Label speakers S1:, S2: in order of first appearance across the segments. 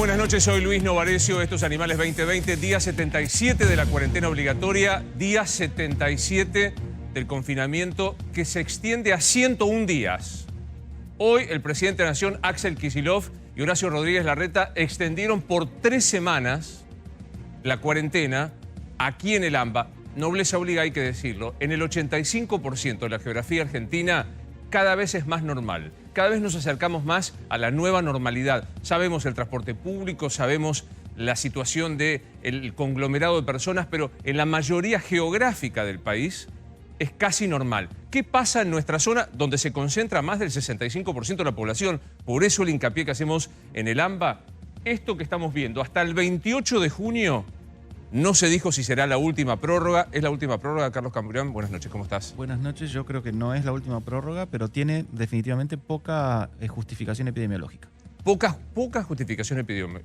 S1: Buenas noches, soy Luis Novarecio, esto es Animales 2020, día 77 de la cuarentena obligatoria, día 77 del confinamiento que se extiende a 101 días. Hoy el presidente de la Nación, Axel Kicillof, y Horacio Rodríguez Larreta extendieron por 3 semanas la cuarentena aquí en el AMBA. Nobleza obliga, hay que decirlo, en el 85% de la geografía argentina cada vez es más normal. Cada vez nos acercamos más a la nueva normalidad. Sabemos el transporte público, sabemos la situación del conglomerado de personas, pero en la mayoría geográfica del país es casi normal. ¿Qué pasa en nuestra zona donde se concentra más del 65% de la población? Por eso el hincapié que hacemos en el AMBA. Esto que estamos viendo, hasta el 28 de junio no se dijo si será la última prórroga. ¿Es la última prórroga, Carlos Camburián? Buenas noches, ¿cómo estás?
S2: Buenas noches, yo creo que no es la última prórroga, pero tiene definitivamente poca justificación epidemiológica. Poca
S1: justificación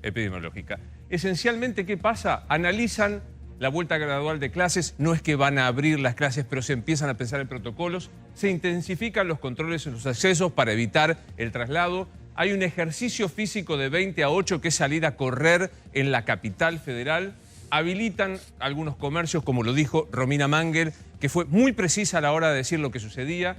S1: epidemiológica. Esencialmente, ¿qué pasa? Analizan la vuelta gradual de clases, no es que van a abrir las clases, pero se empiezan a pensar en protocolos, se intensifican los controles en los accesos para evitar el traslado. Hay un ejercicio físico de 20 a 8 que es salir a correr en la capital federal. Habilitan algunos comercios, como lo dijo Romina Mangel, que fue muy precisa a la hora de decir lo que sucedía.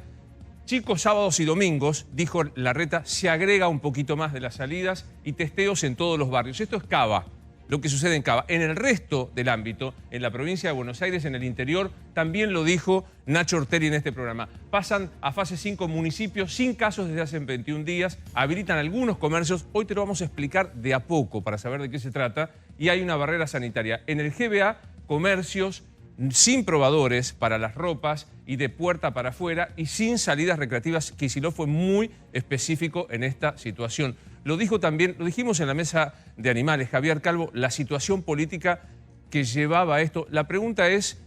S1: Chicos, sábados y domingos, dijo Larreta, se agrega un poquito más de las salidas y testeos en todos los barrios. Esto es Cava, lo que sucede en Cava. En el resto del ámbito, en la provincia de Buenos Aires, en el interior, también lo dijo Nacho Orteri en este programa. Pasan a fase 5 municipios sin casos desde hace 21 días, habilitan algunos comercios. Hoy te lo vamos a explicar de a poco para saber de qué se trata. Y hay una barrera sanitaria. En el GBA, comercios sin probadores para las ropas y de puerta para afuera y sin salidas recreativas. Kicillof fue muy específico en esta situación. Lo dijo también, lo dijimos en la mesa de animales, Javier Calvo, la situación política que llevaba a esto. La pregunta es,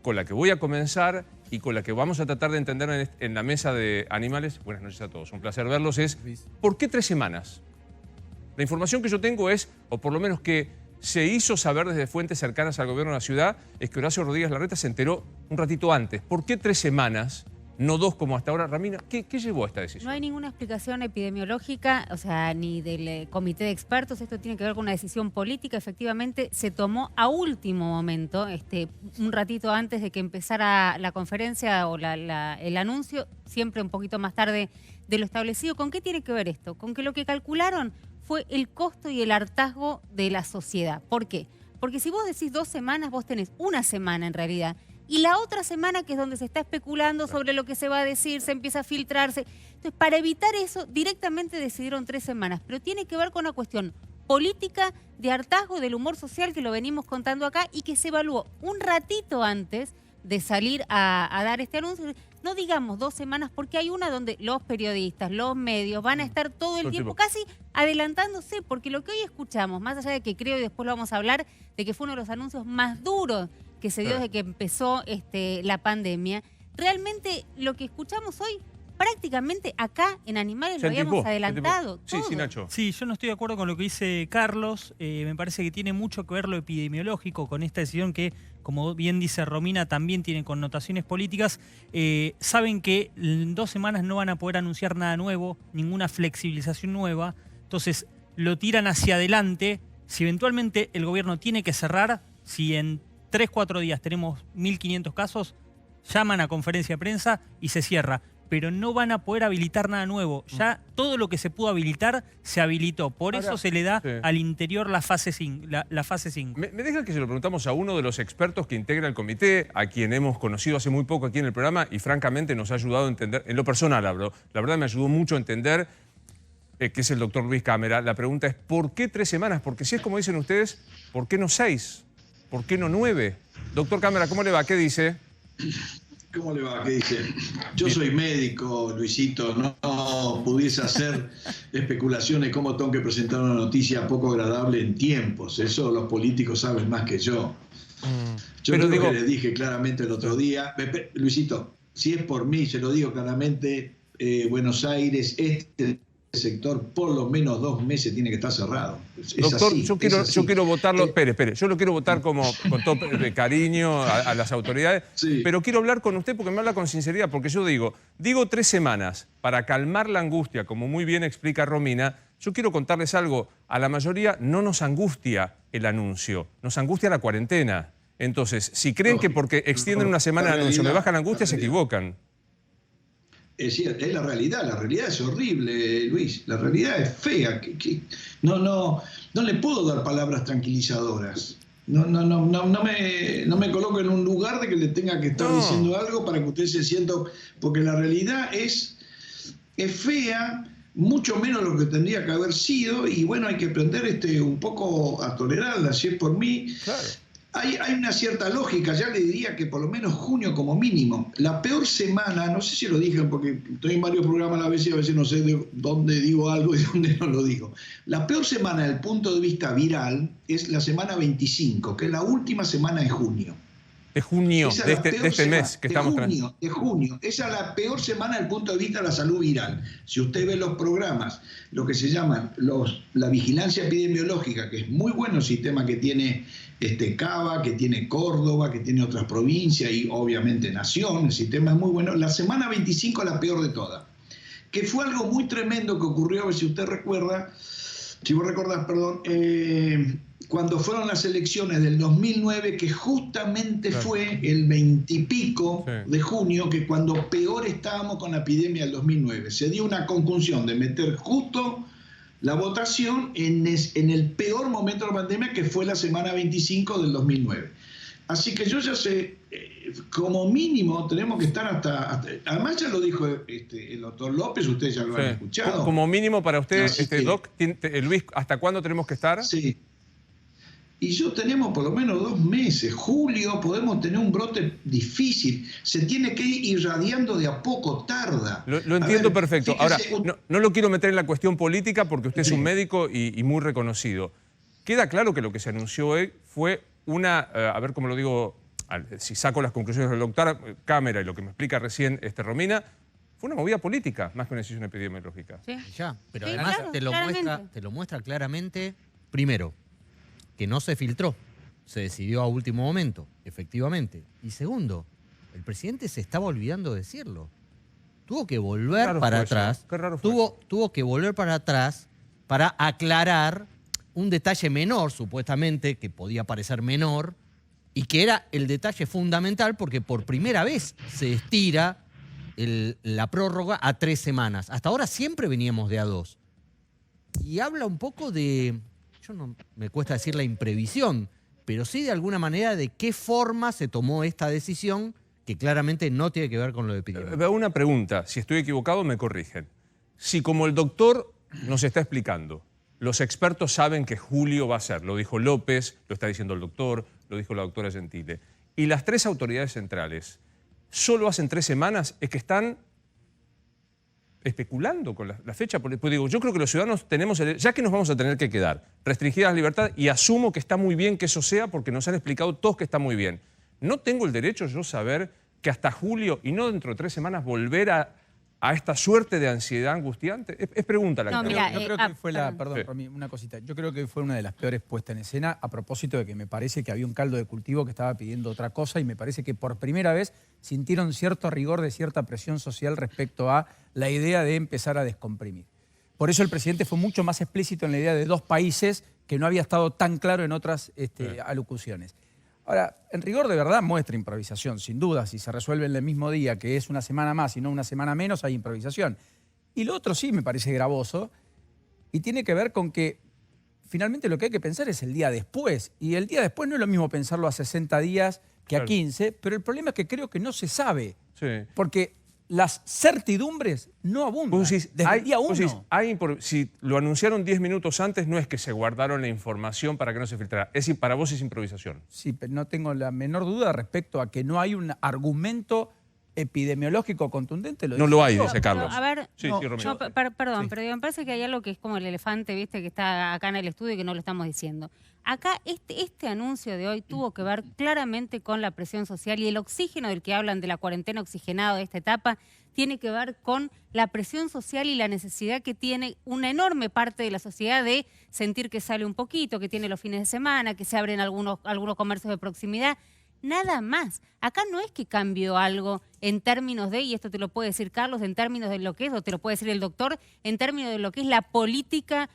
S1: con la que voy a comenzar y con la que vamos a tratar de entender en la mesa de animales, buenas noches a todos, un placer verlos, es ¿por qué 3 semanas? La información que yo tengo es, o por lo menos que se hizo saber desde fuentes cercanas al gobierno de la ciudad, es que Horacio Rodríguez Larreta se enteró un ratito antes. ¿Por qué 3 semanas, no 2 como hasta ahora? Ramina, ¿qué llevó a esta decisión?
S3: No hay ninguna explicación epidemiológica, o sea, ni del comité de expertos. Esto tiene que ver con una decisión política. Efectivamente, se tomó a último momento, un ratito antes de que empezara la conferencia o el anuncio, siempre un poquito más tarde de lo establecido. ¿Con qué tiene que ver esto? Con que lo que calcularon fue el costo y el hartazgo de la sociedad. ¿Por qué? Porque si vos decís 2 semanas, vos tenés una semana en realidad. Y la otra semana, que es donde se está especulando sobre lo que se va a decir, se empieza a filtrarse. Entonces, para evitar eso, directamente decidieron 3 semanas. Pero tiene que ver con una cuestión política de hartazgo del humor social que lo venimos contando acá y que se evaluó un ratito antes de salir a dar este anuncio. No digamos 2 semanas, porque hay una donde los periodistas, los medios van a estar todo el tiempo casi adelantándose, porque lo que hoy escuchamos, más allá de que creo, y después lo vamos a hablar, de que fue uno de los anuncios más duros que se dio desde que empezó la pandemia, realmente lo que escuchamos hoy, prácticamente acá en Animales lo habíamos adelantado.
S1: Sí, sí, Nacho.
S4: Sí, yo no estoy de acuerdo con lo que dice Carlos. Me parece que tiene mucho que ver lo epidemiológico con esta decisión que, como bien dice Romina, también tiene connotaciones políticas. Saben que en 2 semanas no van a poder anunciar nada nuevo, ninguna flexibilización nueva. Entonces lo tiran hacia adelante. Si eventualmente el gobierno tiene que cerrar, si en 3-4 días tenemos 1.500 casos, llaman a conferencia de prensa y se cierra. Pero no van a poder habilitar nada nuevo. Ya todo lo que se pudo habilitar se habilitó. Por eso se le da al interior la fase 5.
S1: ¿Me dejan que se lo preguntamos a uno de los expertos que integra el comité, a quien hemos conocido hace muy poco aquí en el programa y francamente nos ha ayudado a entender, en lo personal hablo, la verdad me ayudó mucho a entender, que es el doctor Luis Cámara. La pregunta es, ¿por qué 3 semanas? Porque si es como dicen ustedes, ¿por qué no 6? ¿Por qué no 9? Doctor Cámara, ¿cómo le va? ¿Qué dice?
S5: ¿Cómo le va? ¿Qué dice? Yo soy médico, Luisito, no pudiese hacer especulaciones cómo tengo que presentar una noticia poco agradable en tiempos. Eso los políticos saben más que yo. Yo creo que le dije claramente el otro día, Luisito, si es por mí, se lo digo claramente, Buenos Aires, este sector por lo menos 2 meses tiene que estar cerrado.
S1: Doctor, así, yo quiero votarlo, espere, yo lo quiero votar con todo cariño a las autoridades, pero quiero hablar con usted porque me habla con sinceridad, porque yo digo 3 semanas para calmar la angustia, como muy bien explica Romina, Yo quiero contarles algo. A la mayoría no nos angustia el anuncio, nos angustia la cuarentena. Entonces, si creen que porque extienden una semana el anuncio me bajan la angustia, se equivocan.
S5: Es la realidad es horrible, Luis, la realidad es fea. No le puedo dar palabras tranquilizadoras. No me coloco en un lugar de que le tenga que estar diciendo algo para que usted se sienta, porque la realidad es fea, mucho menos lo que tendría que haber sido, y bueno, hay que aprender un poco a tolerarla, si es por mí.
S1: Claro.
S5: Hay una cierta lógica, ya le diría que por lo menos junio como mínimo. La peor semana, no sé si lo dije porque estoy en varios programas a la vez y a veces no sé de dónde digo algo y dónde no lo digo. La peor semana desde el punto de vista viral es la semana 25, que es la última semana de junio.
S1: De junio, de este mes que estamos tratando.
S5: De junio. Esa es la peor semana desde el punto de vista de la salud viral. Si usted ve los programas, lo que se llaman la vigilancia epidemiológica, que es muy bueno el sistema que tiene Cava, que tiene Córdoba, que tiene otras provincias y obviamente Nación, el sistema es muy bueno. La semana 25 es la peor de todas. Que fue algo muy tremendo que ocurrió, a ver si usted recuerda, si vos recordás, perdón, cuando fueron las elecciones del 2009, que justamente fue el 20 y pico de junio, que cuando peor estábamos con la epidemia del 2009. Se dio una conjunción de meter justo la votación en el peor momento de la pandemia, que fue la semana 25 del 2009. Así que yo ya sé, como mínimo tenemos que estar hasta además ya lo dijo el doctor López, ustedes ya lo han escuchado.
S1: Como mínimo para usted, Doc, Luis, ¿hasta cuándo tenemos que estar?
S5: Sí. Y yo tenemos por lo menos 2 meses. Julio podemos tener un brote difícil. Se tiene que ir irradiando de a poco, tarda.
S1: Lo entiendo perfecto. Ahora, no lo quiero meter en la cuestión política porque usted es un médico y muy reconocido. Queda claro que lo que se anunció hoy fue a ver cómo lo digo, si saco las conclusiones del doctor Cámara y lo que me explica recién Romina, fue una movida política más que una decisión epidemiológica.
S6: Sí. Ya, pero además claro, te lo muestra claramente, primero, que no se filtró, se decidió a último momento, efectivamente. Y segundo, el presidente se estaba olvidando de decirlo. Tuvo que volver para atrás. Tuvo que volver para atrás para aclarar un detalle menor, supuestamente, que podía parecer menor, y que era el detalle fundamental porque por primera vez se estira la prórroga a 3 semanas. Hasta ahora siempre veníamos de a 2. Y habla un poco de... no me cuesta decir la imprevisión, pero sí de alguna manera de qué forma se tomó esta decisión que claramente no tiene que ver con lo de epidemia.
S1: Una pregunta, si estoy equivocado me corrigen. Si como el doctor nos está explicando, los expertos saben que julio va a ser, lo dijo López, lo está diciendo el doctor, lo dijo la doctora Gentile, y las 3 autoridades centrales solo hacen 3 semanas, es que están especulando con la fecha. Pues digo, yo creo que los ciudadanos tenemos, ya que nos vamos a tener que quedar, restringidas las libertades, y asumo que está muy bien que eso sea porque nos han explicado todos que está muy bien. ¿No tengo el derecho yo saber que hasta julio y no dentro de 3 semanas volver a esta suerte de ansiedad angustiante? Es pregunta la que
S7: yo creo que fue Romy, una cosita. Yo creo que fue una de las peores puestas en escena a propósito de que me parece que había un caldo de cultivo que estaba pidiendo otra cosa y me parece que por primera vez sintieron cierto rigor de cierta presión social respecto a la idea de empezar a descomprimir. Por eso el presidente fue mucho más explícito en la idea de 2 países que no había estado tan claro en otras alocuciones. Ahora, en rigor de verdad muestra improvisación, sin duda. Si se resuelve en el mismo día, que es una semana más y no una semana menos, hay improvisación. Y lo otro sí me parece gravoso y tiene que ver con que finalmente lo que hay que pensar es el día después. Y el día después no es lo mismo pensarlo a 60 días que a 15, pero el problema es que creo que no se sabe. Sí. Porque las certidumbres no abundan desde el día 1.
S1: Si lo anunciaron 10 minutos antes, no es que se guardaron la información para que no se filtrara. Es decir, para vos es improvisación.
S7: Sí, pero no tengo la menor duda respecto a que no hay un argumento epidemiológico contundente.
S1: No lo hay, dice Carlos.
S3: A ver, perdón, pero me parece que hay algo que es como el elefante, ¿viste? Que está acá en el estudio y que no lo estamos diciendo. Acá este anuncio de hoy tuvo que ver claramente con la presión social y el oxígeno del que hablan de la cuarentena oxigenada de esta etapa tiene que ver con la presión social y la necesidad que tiene una enorme parte de la sociedad de sentir que sale un poquito, que tiene los fines de semana, que se abren algunos comercios de proximidad. nada más. Acá no es que cambió algo en términos de, y esto te lo puede decir Carlos, en términos de lo que es, o te lo puede decir el doctor, en términos de lo que es la política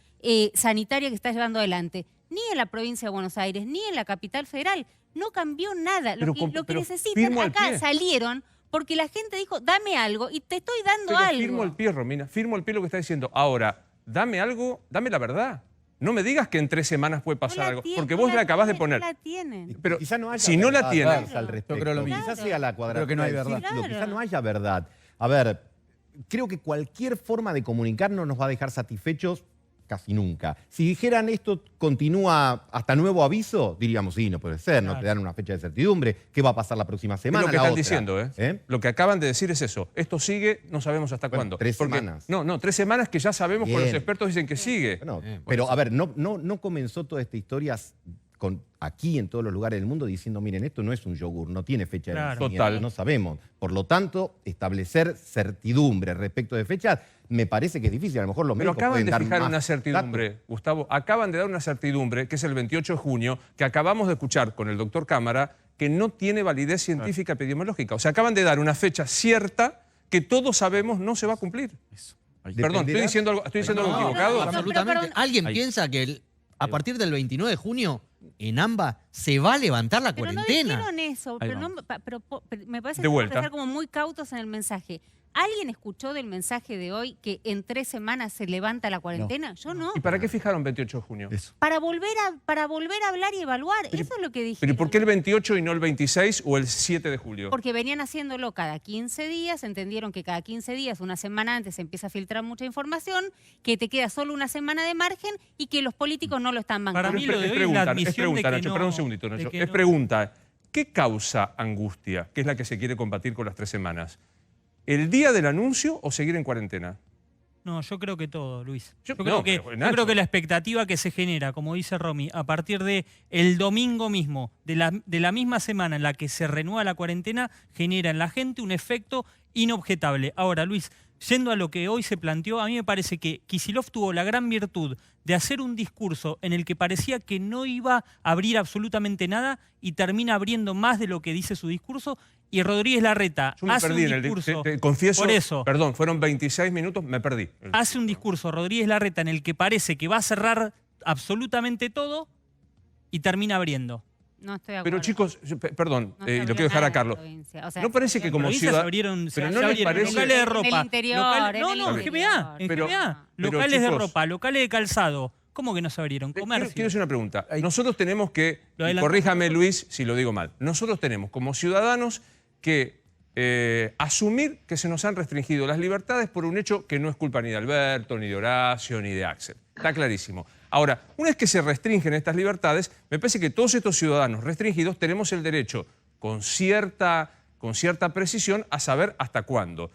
S3: sanitaria que está llevando adelante. Ni en la provincia de Buenos Aires, ni en la capital federal. No cambió nada. Lo que necesitan acá salieron porque la gente dijo, dame algo, y te estoy dando algo.
S1: Firmo el pie, Romina, firmo el pie lo que está diciendo. Ahora, dame algo, dame la verdad. No me digas que en 3 semanas puede pasar algo, porque vos la acabas de poner.
S3: No la tienen.
S1: Pero
S8: quizá no haya
S1: si no la tienen...
S8: al respecto. Quizás sea la cuadratura
S7: que no hay
S8: del
S7: verdad.
S8: círculo, quizás no haya verdad. A ver, creo que cualquier forma de comunicarnos nos va a dejar satisfechos casi nunca. Si dijeran esto continúa hasta nuevo aviso, diríamos, sí, no puede ser, no te dan una fecha de certidumbre, ¿qué va a pasar la próxima semana?
S1: Es lo que están diciendo, ¿eh? Lo que acaban de decir es eso. Esto sigue, no sabemos hasta cuándo.
S8: 3 semanas.
S1: No, 3 semanas que ya sabemos, porque los expertos dicen que sigue.
S8: Bueno, pero a ver, no comenzó toda esta historia aquí en todos los lugares del mundo diciendo, miren, esto no es un yogur, no tiene fecha de vencimiento,
S1: Total.
S8: no sabemos. Por lo tanto, establecer certidumbre respecto de fechas me parece que es difícil. A lo mejor los médicos
S1: acaban
S8: pueden
S1: de
S8: dar
S1: fijar
S8: más
S1: una certidumbre,
S8: datos.
S1: Gustavo, acaban de dar una certidumbre, que es el 28 de junio, que acabamos de escuchar con el doctor Cámara, que no tiene validez científica epidemiológica. O sea, acaban de dar una fecha cierta que todos sabemos no se va a cumplir. Perdón, ¿estoy diciendo algo equivocado?
S6: Absolutamente. ¿Alguien piensa que a partir del 29 de junio en AMBA se va a levantar la cuarentena?
S3: No dijeron eso, pero me parece
S1: De
S3: que
S1: vuelta.
S3: que estar como muy cautos en el mensaje. ¿Alguien escuchó del mensaje de hoy que en 3 semanas se levanta la cuarentena? Yo no.
S1: ¿Y para qué fijaron 28 de junio?
S2: Eso.
S3: Para volver a hablar y evaluar. Eso es lo que dijeron.
S1: ¿Pero por qué el 28 y no el 26 o el 7 de julio?
S3: Porque venían haciéndolo cada 15 días, entendieron que cada 15 días, una semana antes, se empieza a filtrar mucha información, que te queda solo una semana de margen y que los políticos no lo están bancando.
S4: Para mí lo de hoy es la
S1: pregunta,
S4: admisión de que
S1: Nacho,
S4: no-
S1: perdón un segundito, Nacho.
S4: de que
S1: Es
S4: no-
S1: pregunta, ¿qué causa angustia, que es la que se quiere combatir con las 3 semanas? ¿El día del anuncio o seguir en cuarentena?
S4: No, yo creo que todo, Luis.
S1: Yo-
S4: Yo
S1: no,
S4: creo
S1: pero,
S4: que
S1: Nacho.
S4: la expectativa que se genera, como dice Romy, a partir de el domingo mismo, de la misma semana en la que se renueva la cuarentena, genera en la gente un efecto inobjetable. Ahora, Luis, yendo a lo que hoy se planteó, a mí me parece que Kicillof tuvo la gran virtud de hacer un discurso en el que parecía que no iba a abrir absolutamente nada y termina abriendo más de lo que dice su discurso. Y Rodríguez Larreta
S1: Yo me
S4: hace
S1: perdí
S4: un
S1: en el
S4: discurso,
S1: te confieso,
S4: por eso,
S1: perdón, fueron 26 minutos, me perdí.
S4: hace un discurso Rodríguez Larreta en el que parece que va a cerrar absolutamente todo y termina abriendo.
S3: No estoy de acuerdo.
S1: Pero chicos, perdón,
S3: No se
S1: lo
S3: abrió
S1: quiero dejar a
S3: nada en
S1: Carlos.
S3: provincia. O sea,
S1: ¿No parece que
S3: en
S1: como
S4: Provincias
S1: ciudad...
S4: se abrieron,
S1: pero
S4: se
S1: no les
S4: abrieron
S1: parece...
S4: locales de ropa.
S3: En el interior,
S4: locales,
S3: en el
S4: en GBA, en
S1: Pero-
S4: GBA.
S1: pero,
S4: Locales de
S1: chicos,
S4: ropa, locales de calzado. ¿Cómo que no se abrieron? Comercio.
S1: Quiero hacer una pregunta. Nosotros tenemos que,
S4: Lo
S1: y
S4: adelantamos.
S1: corríjame Luis si lo digo mal, nosotros tenemos como ciudadanos que asumir que se nos han restringido las libertades por un hecho que no es culpa ni de Alberto, ni de Horacio, ni de Axel. Está clarísimo. Ahora, una vez que se restringen estas libertades, me parece que todos estos ciudadanos restringidos tenemos el derecho, con cierta precisión, a saber hasta cuándo.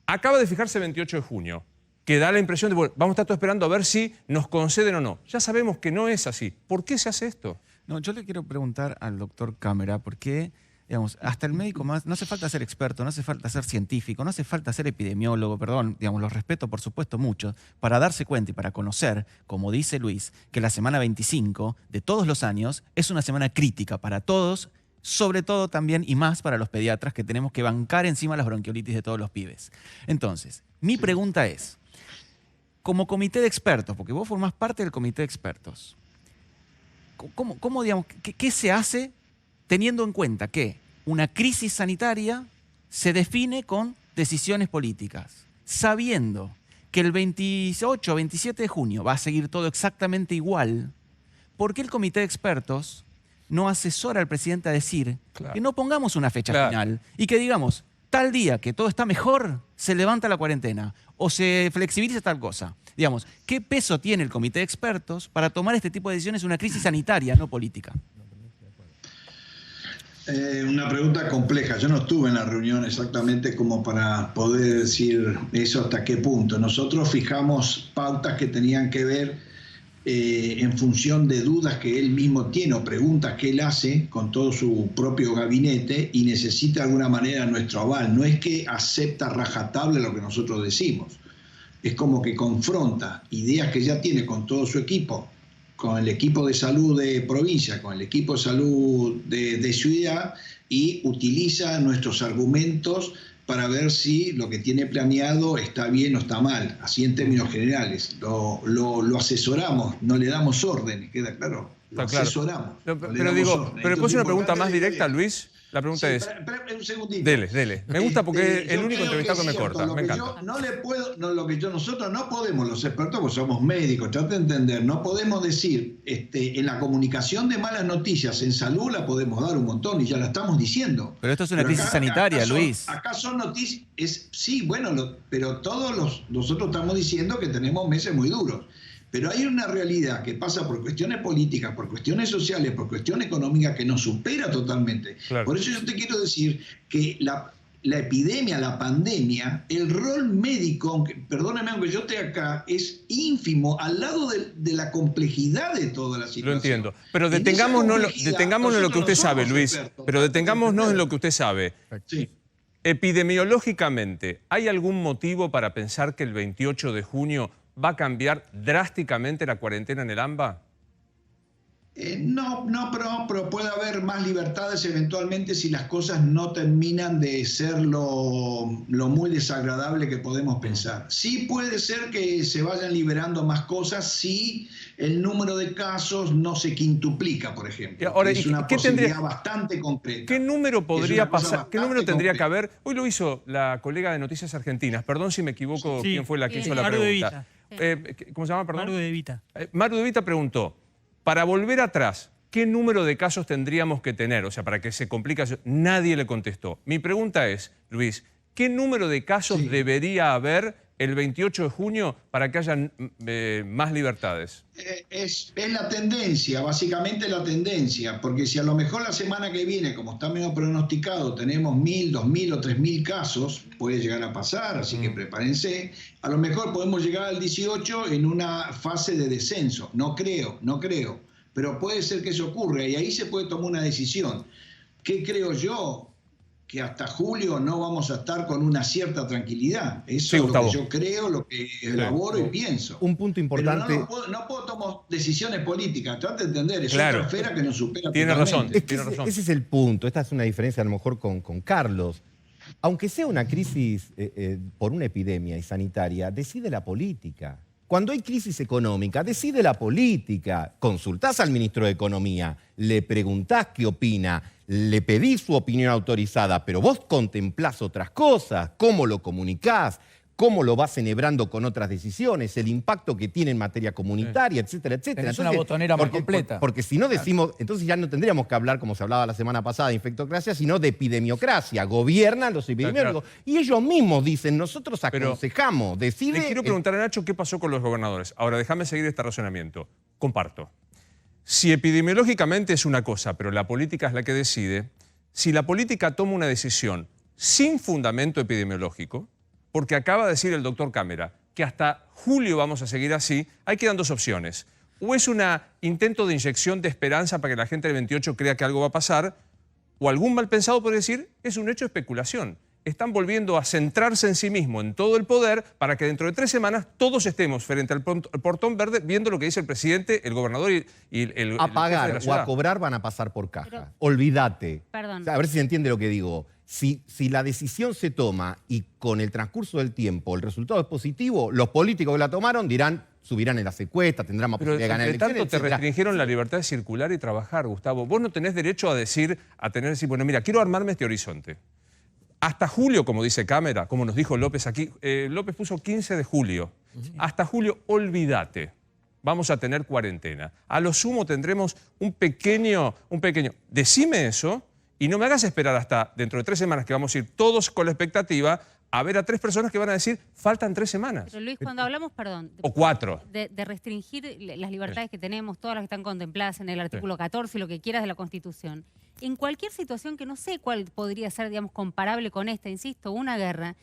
S1: Acaba de fijarse el 28 de junio, que da la impresión de, bueno, vamos a estar todos esperando a ver si nos conceden o no. Ya sabemos que no es así. ¿Por qué se hace esto?
S2: No, yo le quiero preguntar al doctor Cámara por qué, digamos, hasta el médico más, no hace falta ser experto, no hace falta ser científico, no hace falta ser epidemiólogo, perdón, digamos, los respeto por supuesto mucho, para darse cuenta y para conocer, como dice Luis, que la semana 25 de todos los años es una semana crítica para todos, sobre todo también y más para los pediatras que tenemos que bancar encima las bronquiolitis de todos los pibes. Entonces, mi pregunta es, como comité de expertos, porque vos formás parte del comité de expertos, ¿cómo digamos, qué se hace teniendo en cuenta que una crisis sanitaria se define con decisiones políticas, sabiendo que el 28 o 27 de junio va a seguir todo exactamente igual? ¿Por qué el comité de expertos no asesora al presidente a decir que no pongamos una fecha final y que digamos, tal día que todo está mejor, se levanta la cuarentena o se flexibiliza tal cosa? Digamos, ¿qué peso tiene el comité de expertos para tomar este tipo de decisiones en una crisis sanitaria, no política?
S5: Una pregunta compleja. Yo no estuve en la reunión exactamente como para poder decir eso hasta qué punto. Nosotros fijamos pautas que tenían que ver en función de dudas que él mismo tiene o preguntas que él hace con todo su propio gabinete y necesita de alguna manera nuestro aval. No es que acepta rajatabla lo que nosotros decimos. Es como que confronta ideas que ya tiene con todo su equipo con el equipo de salud de provincia, con el equipo de salud de ciudad, y utiliza nuestros argumentos para ver si lo que tiene planeado está bien o está mal, así en términos generales. Lo asesoramos, no le damos órdenes, ¿queda claro? Lo asesoramos.
S1: No, pero digo, pero después una pregunta más directa, Luis. La pregunta es...
S5: un segundito.
S1: Dele. Me gusta porque es el único entrevistado que me corta. Me encanta.
S5: Nosotros no podemos, los expertos, porque somos médicos, trata de entender, no podemos decir, en la comunicación de malas noticias en salud la podemos dar un montón y ya la estamos diciendo.
S2: Pero esto es una crisis sanitaria, Luis.
S5: Acá son noticias, sí, bueno, pero nosotros estamos diciendo que tenemos meses muy duros. Pero hay una realidad que pasa por cuestiones políticas, por cuestiones sociales, por cuestiones económicas que nos supera totalmente. Claro. Por eso yo te quiero decir que la epidemia, la pandemia, el rol médico, perdóname aunque yo esté acá, es ínfimo al lado de la complejidad de toda la situación.
S1: Lo entiendo. Pero detengámonos en lo que usted sabe, Luis. Pero detengámonos en lo que usted sabe.
S5: Sí.
S1: Epidemiológicamente, ¿hay algún motivo para pensar que el 28 de junio va a cambiar drásticamente la cuarentena en el AMBA?
S5: No, pero puede haber más libertades eventualmente si las cosas no terminan de ser lo muy desagradable que podemos pensar. Sí puede ser que se vayan liberando más cosas si el número de casos no se quintuplica, por ejemplo.
S1: Ahora,
S5: es una posibilidad bastante concreta.
S1: ¿Qué número podría pasar? ¿Qué número tendría que haber? Hoy lo hizo la colega de Noticias Argentinas. Perdón si me equivoco,
S4: sí,
S1: quién fue la que hizo la
S4: Maru
S1: pregunta.
S4: De Vita.
S1: ¿Cómo se llama, perdón?
S4: Maru de Vita.
S1: Maru de Vita preguntó, para volver atrás, ¿qué número de casos tendríamos que tener? O sea, para que se complique. Nadie le contestó. Mi pregunta es, Luis, ¿qué número de casos debería haber el 28 de junio para que haya más libertades?
S5: Es la tendencia, básicamente la tendencia, porque si a lo mejor la semana que viene, como está medio pronosticado, tenemos 1.000, 2.000 o 3.000 casos, puede llegar a pasar, así que prepárense, a lo mejor podemos llegar al 18 en una fase de descenso, no creo, pero puede ser que eso ocurra y ahí se puede tomar una decisión. ¿Qué creo yo? Que hasta julio no vamos a estar con una cierta tranquilidad. Eso es lo que yo creo, lo que elaboro y pienso.
S8: Un punto importante.
S5: Pero no puedo tomar decisiones políticas, trate de entender, es
S1: claro.
S5: otra esfera que nos supera.
S1: Tiene razón.
S8: Ese es el punto. Esta es una diferencia a lo mejor con Carlos. Aunque sea una crisis por una epidemia y sanitaria, decide la política. Cuando hay crisis económica, decide la política. Consultás al ministro de Economía, le preguntás qué opina, le pedís su opinión autorizada, pero vos contemplás otras cosas, cómo lo comunicás, cómo lo vas enhebrando con otras decisiones, el impacto que tiene en materia comunitaria, etcétera, etcétera.
S7: Es una botonera más completa.
S8: Porque si no decimos, entonces ya no tendríamos que hablar, como se hablaba la semana pasada, de infectocracia, sino de epidemiocracia. Gobiernan los epidemiólogos. Claro. Y ellos mismos dicen, nosotros aconsejamos, decide...
S1: Le quiero preguntar a Nacho qué pasó con los gobernadores. Ahora, déjame seguir este razonamiento. Comparto. Si epidemiológicamente es una cosa, pero la política es la que decide, si la política toma una decisión sin fundamento epidemiológico, porque acaba de decir el doctor Cámara que hasta julio vamos a seguir así, ahí quedan dos opciones. O es un intento de inyección de esperanza para que la gente del 28 crea que algo va a pasar, o algún mal pensado puede decir, es un hecho de especulación. Están volviendo a centrarse en sí mismo, en todo el poder, para que dentro de 3 semanas todos estemos frente al portón verde viendo lo que dice el presidente, el gobernador y el
S8: a pagar o a cobrar van a pasar por caja. Pero, olvídate.
S3: Perdón.
S8: A ver si se entiende lo que digo. Si la decisión se toma y con el transcurso del tiempo el resultado es positivo, los políticos que la tomaron dirán, subirán en la secuestra, tendrán más posibilidad de ganar elecciones.
S1: Pero tanto te restringieron la libertad de circular y trabajar, Gustavo. Vos no tenés derecho a decir, bueno, mira, quiero armarme este horizonte. Hasta julio, como dice Cámara, como nos dijo López aquí, López puso 15 de julio. Hasta julio, olvídate. Vamos a tener cuarentena. A lo sumo tendremos un pequeño... Decime eso y no me hagas esperar hasta dentro de 3 semanas que vamos a ir todos con la expectativa a ver a 3 personas que van a decir, faltan 3 semanas.
S3: Pero Luis, cuando hablamos,
S1: o 4.
S3: De restringir las libertades que tenemos, todas las que están contempladas en el artículo 14, lo que quieras de la Constitución, en cualquier situación que no sé cuál podría ser, digamos, comparable con esta, insisto, una guerra,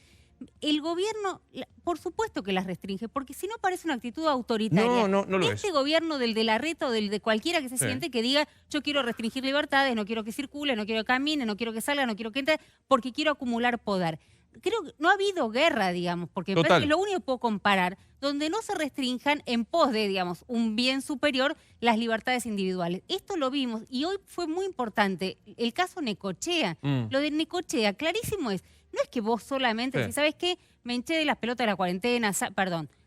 S3: el gobierno, por supuesto que las restringe, porque si no parece una actitud autoritaria.
S1: No lo
S3: este gobierno del de Larreta o del de cualquiera que se siente que diga, yo quiero restringir libertades, no quiero que circule, no quiero que camine, no quiero que salga, no quiero que entre, porque quiero acumular poder. creo que no ha habido guerra, digamos, porque me parece que lo único que puedo comparar, donde no se restrinjan en pos de, digamos, un bien superior las libertades individuales. Esto lo vimos y hoy fue muy importante. El caso Necochea. Lo de Necochea, clarísimo es, no es que vos solamente, decís, ¿sabes qué? Me hinché de las pelotas de la cuarentena,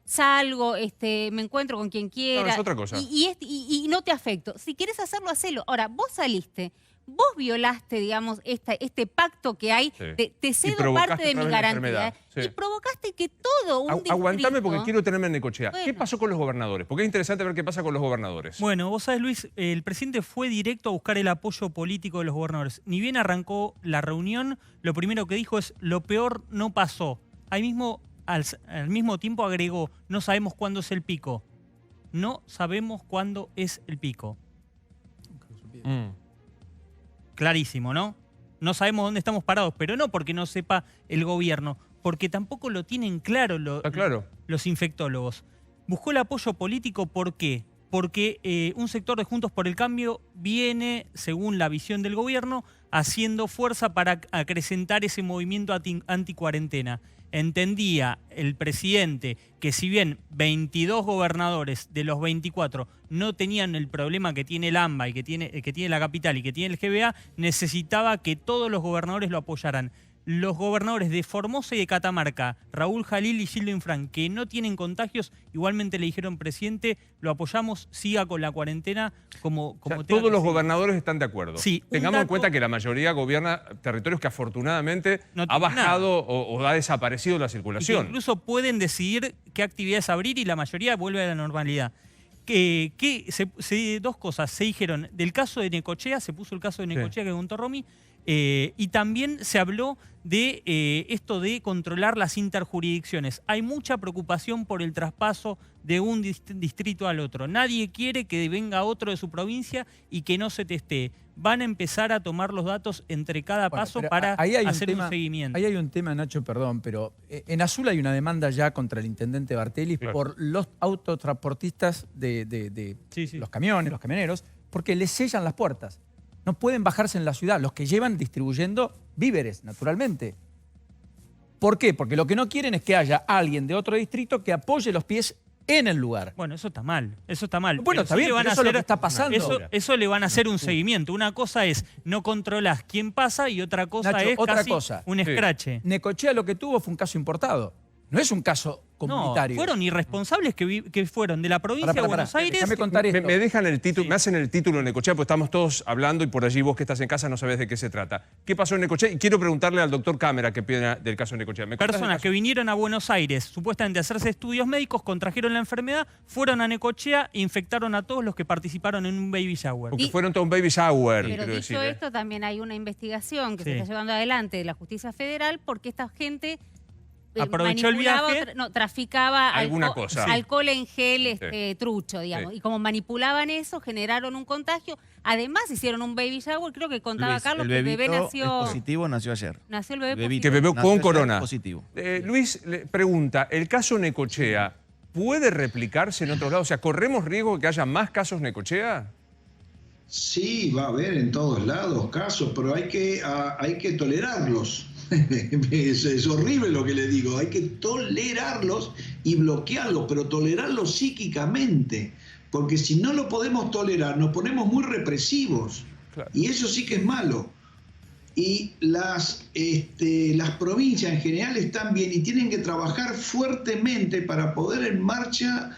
S3: salgo, me encuentro con quien quiera.
S1: No, es otra cosa.
S3: Y no te afecto. Si querés hacerlo, hacelo. Ahora, vos saliste, vos violaste, digamos, este pacto que hay, te cedo parte de mi garantía, y provocaste que todo un distrito...
S1: Aguantame porque quiero tenerme en Necochea. Bueno. ¿Qué pasó con los gobernadores? Porque es interesante ver qué pasa con los gobernadores.
S4: Bueno, vos sabés, Luis, el presidente fue directo a buscar el apoyo político de los gobernadores. Ni bien arrancó la reunión, lo primero que dijo es, lo peor no pasó. Ahí mismo, al mismo tiempo agregó, no sabemos cuándo es el pico. No sabemos cuándo es el pico. Clarísimo, ¿no? No sabemos dónde estamos parados, pero no porque no sepa el gobierno, porque tampoco lo tienen claro, los infectólogos. Buscó el apoyo político, ¿por qué? Porque un sector de Juntos por el Cambio viene, según la visión del gobierno, haciendo fuerza para acrecentar ese movimiento anticuarentena. Entendía el presidente que si bien 22 gobernadores de los 24 no tenían el problema que tiene el AMBA y que tiene la capital y que tiene el GBA, necesitaba que todos los gobernadores lo apoyaran. Los gobernadores de Formosa y de Catamarca, Raúl Jalil y Gildo Infran, que no tienen contagios, igualmente le dijeron, presidente, lo apoyamos, siga con la cuarentena como
S1: todos los gobernadores están de acuerdo.
S4: Sí,
S1: tengamos en cuenta que la mayoría gobierna territorios que afortunadamente ha bajado o ha desaparecido la circulación.
S4: Incluso pueden decidir qué actividades abrir y la mayoría vuelve a la normalidad. Dos cosas se dijeron. Del caso de Necochea, se puso el caso de Necochea que contó Romy, y también se habló de esto de controlar las interjurisdicciones. Hay mucha preocupación por el traspaso de un distrito al otro. Nadie quiere que venga otro de su provincia y que no se testee. Van a empezar a tomar los datos entre cada paso para hacer un seguimiento.
S7: Ahí hay un tema, Nacho, perdón, pero en Azul hay una demanda ya contra el intendente Bartelis por los autotransportistas de los camiones, los camioneros, porque les sellan las puertas. No pueden bajarse en la ciudad, los que llevan distribuyendo víveres, naturalmente. ¿Por qué? Porque lo que no quieren es que haya alguien de otro distrito que apoye los pies en el lugar.
S4: Bueno, eso está mal, eso está mal.
S7: Bueno, está bien, pero eso es lo que está pasando.
S4: Eso le van a hacer un seguimiento. Una cosa es no controlas quién pasa y otra cosa
S7: Nacho,
S4: es
S7: otra
S4: casi
S7: cosa.
S4: Un escrache.
S7: Necochea lo que tuvo fue un caso importado. No es un caso comunitario.
S4: No, fueron irresponsables que fueron de la provincia de Buenos Aires.
S7: Déjame contar esto.
S1: Me dejan el título, me hacen el título en Necochea, porque estamos todos hablando y por allí vos que estás en casa no sabés de qué se trata. ¿Qué pasó en Necochea? Y quiero preguntarle al doctor Cámara qué opina del caso de Necochea.
S4: Personas que vinieron a Buenos Aires supuestamente a hacerse estudios médicos, contrajeron la enfermedad, fueron a Necochea e infectaron a todos los que participaron en un baby shower.
S1: Porque fueron todo un baby shower.
S3: Pero dicho esto, también hay una investigación que se está llevando adelante de la Justicia Federal porque esta gente...
S4: aprovechó el viaje,
S3: traficaba alcohol en gel trucho, digamos. Y como manipulaban eso, generaron un contagio. Además hicieron un baby shower, creo que contaba Carlos que el bebé nació...
S2: positivo, nació ayer.
S3: Nació el bebé positivo.
S1: Que bebé con corona.
S2: Positivo.
S1: Luis le pregunta, ¿el caso Necochea puede replicarse en otros lados? O sea, ¿corremos riesgo de que haya más casos Necochea?
S5: Sí, va a haber en todos lados casos, pero hay que tolerarlos. Es horrible lo que le digo, hay que tolerarlos y bloquearlos, pero tolerarlos psíquicamente, porque si no lo podemos tolerar nos ponemos muy represivos, y eso sí que es malo. Y las provincias en general están bien y tienen que trabajar fuertemente para poner en marcha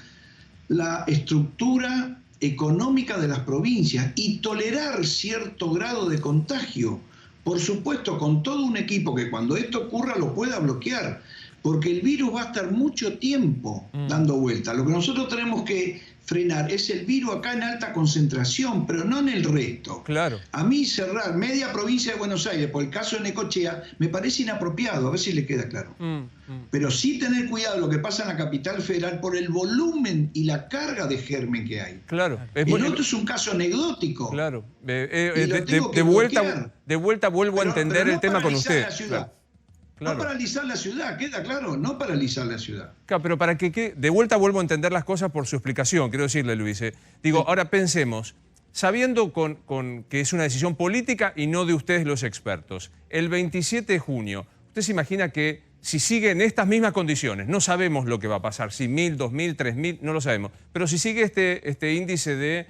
S5: la estructura económica de las provincias y tolerar cierto grado de contagio. Por supuesto, con todo un equipo que cuando esto ocurra lo pueda bloquear, porque el virus va a estar mucho tiempo dando vuelta. Lo que nosotros tenemos que frenar es el virus acá en alta concentración, pero no en el resto.
S1: Claro.
S5: A mí cerrar media provincia de Buenos Aires por el caso de Necochea me parece inapropiado, a ver si le queda claro. Pero sí tener cuidado de lo que pasa en la capital federal por el volumen y la carga de germen que hay.
S1: Claro.
S5: El otro es un caso anecdótico.
S1: Claro. De vuelta vuelvo a entender el tema con usted.
S5: Claro. No paralizar la ciudad, queda claro, no paralizar la ciudad.
S1: Claro, pero para que de vuelta vuelvo a entender las cosas por su explicación, quiero decirle, Luis. Ahora pensemos, sabiendo que es una decisión política y no de ustedes los expertos, el 27 de junio, ¿Usted se imagina que si sigue en estas mismas condiciones, no sabemos lo que va a pasar, si 1.000, 2.000, 3.000, no lo sabemos, pero si sigue este índice de